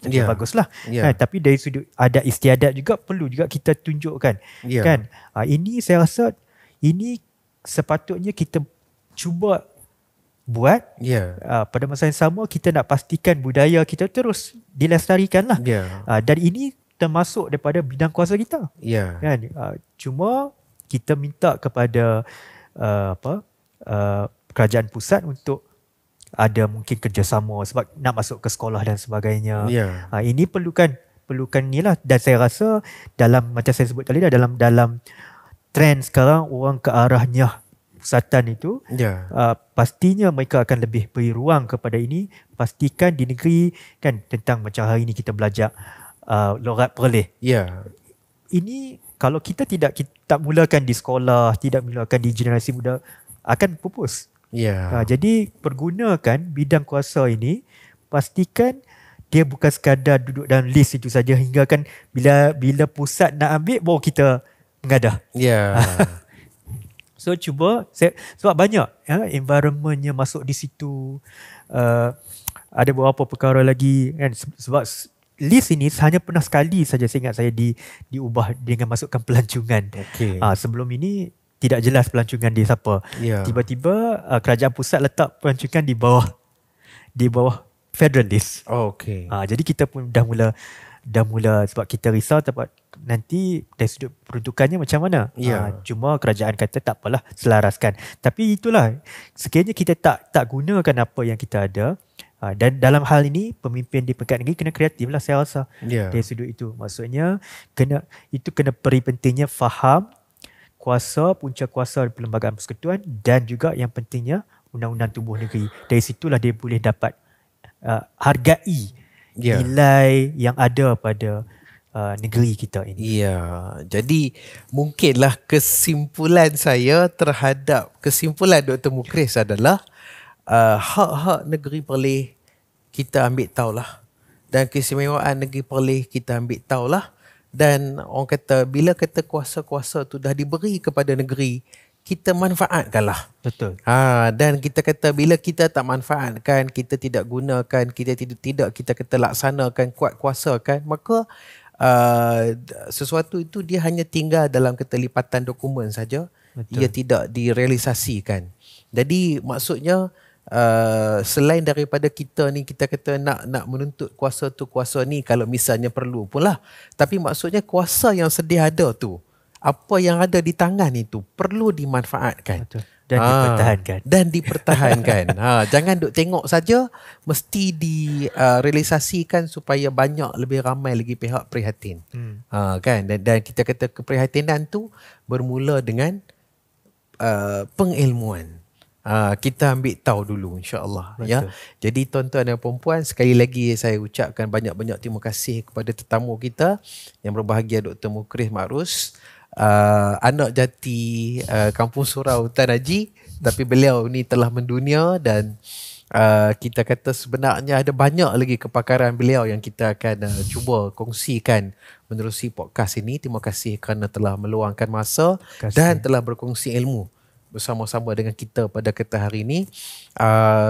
baguslah. Tapi dari sudut ada istiadat juga perlu juga kita tunjukkan. Kan? Ini saya rasa ini sepatutnya kita cuba buat. Pada masa yang sama kita nak pastikan budaya kita terus dilestarikan lah. Dan ini termasuk daripada bidang kuasa kita. Kan? Cuma kita minta kepada kerajaan pusat untuk ada mungkin kerjasama sebab nak masuk ke sekolah dan sebagainya. Ini perlukan ni lah. Dan saya rasa dalam macam saya sebut tadi dalam trend sekarang orang ke arahnya pusatan itu, pastinya mereka akan lebih beri ruang kepada ini. Pastikan di negeri kan tentang macam hari ini kita belajar logat Perlis. Ini kalau kita tak mulakan di sekolah, tidak mulakan di generasi muda, akan pupus. Jadi pergunakan bidang kuasa ini, pastikan dia bukan sekadar duduk dalam list itu saja, hingga kan bila pusat nak ambil baru kita mengadah. So cuba sebab banyak environmentnya masuk di situ. Ada beberapa perkara lagi kan, sebab list ini hanya pernah sekali saja saya ingat saya diubah dengan masukkan pelancongan. Sebelum ini tidak jelas pelancongan dia siapa. Tiba-tiba kerajaan pusat letak pelancongan di bawah federal list. Jadi kita pun dah mula sebab kita risau tempat nanti dari sudut peruntukannya macam mana. Cuma kerajaan kata tak apalah, selaraskan. Tapi itulah sekiranya kita tak gunakan apa yang kita ada, Dan dalam hal ini pemimpin di peringkat negeri kena kreatif lah saya rasa. Ya. Dari sudut itu. Maksudnya kena peri pentingnya faham kuasa, punca kuasa Perlembagaan Persekutuan dan juga yang pentingnya undang-undang tubuh negeri. Dari situlah dia boleh dapat hargai nilai yang ada pada negeri kita ini. Ya, jadi mungkinlah kesimpulan saya terhadap kesimpulan Dr. Mukris adalah hak-hak negeri Perlis kita ambil tahulah, dan keistimewaan negeri Perlis kita ambil tahulah. Dan orang kata bila kata kuasa-kuasa tu dah diberi kepada negeri, kita manfaatkanlah. Betul. Dan kita kata bila kita tak manfaatkan, kita tidak gunakan, kita tidak kita kata laksanakan, kuat kuasakan, maka sesuatu itu dia hanya tinggal dalam keterlipatan dokumen saja. Betul. Ia tidak direalisasikan. Jadi maksudnya selain daripada kita ni kita kata nak menuntut kuasa tu kuasa ni kalau misalnya perlu pun lah, tapi maksudnya kuasa yang sedia ada tu, apa yang ada di tangan itu perlu dimanfaatkan. Betul. Dan dipertahankan. Jangan duk tengok saja, mesti direalisasikan supaya banyak lebih ramai lagi pihak prihatin. Kan, dan kita kata keprihatinan tu bermula dengan pengilmuan. Kita ambil tahu dulu, insya-Allah, ya. Jadi tuan-tuan dan puan-puan, sekali lagi saya ucapkan banyak-banyak terima kasih kepada tetamu kita yang berbahagia, Dr. Mukris Makrus, anak jati Kampung Surau Tan Haji, tapi beliau ni telah mendunia dan kita kata sebenarnya ada banyak lagi kepakaran beliau yang kita akan cuba kongsikan menerusi podcast ini. Terima kasih kerana telah meluangkan masa dan telah berkongsi ilmu bersama-sama dengan kita pada kata hari ini.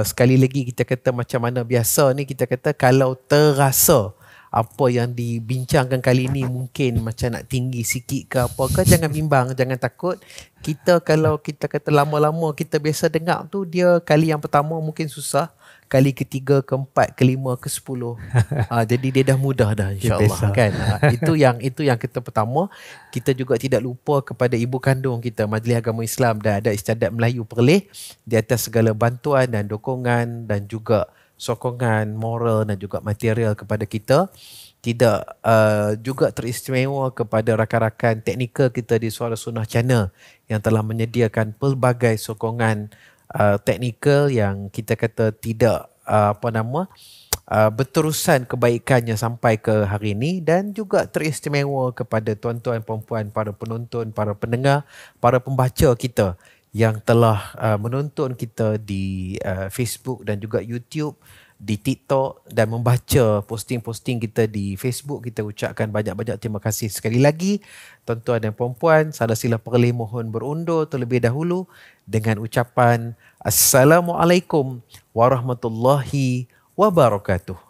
Sekali lagi kita kata macam mana biasa ni, kita kata kalau terasa apa yang dibincangkan kali ini mungkin macam nak tinggi sikit ke apa ke, jangan bimbang, jangan takut. Kita kalau kita kata lama-lama kita biasa dengar tu, dia kali yang pertama mungkin susah, kali ketiga, keempat, kelima, ke-10. Jadi dia dah mudah dah, insya-Allah, kan. Itu yang kita pertama. Kita juga tidak lupa kepada ibu kandung kita, Majlis Agama Islam dan Adat Istiadat Melayu Perlis, di atas segala bantuan dan dukungan dan juga sokongan moral dan juga material kepada kita. Tidak juga teristimewa kepada rakan-rakan teknikal kita di Suara Sunnah Channel yang telah menyediakan pelbagai sokongan teknikal yang kita kata tidak berterusan kebaikannya sampai ke hari ini. Dan juga teristimewa kepada tuan-tuan, puan-puan, para penonton, para pendengar, para pembaca kita yang telah menonton kita di Facebook dan juga YouTube, di TikTok, dan membaca posting-posting kita di Facebook. Kita ucapkan banyak-banyak terima kasih sekali lagi. Tuan-tuan dan puan-puan, Salah Silap Perlis mohon berundur terlebih dahulu dengan ucapan Assalamualaikum warahmatullahi wabarakatuh.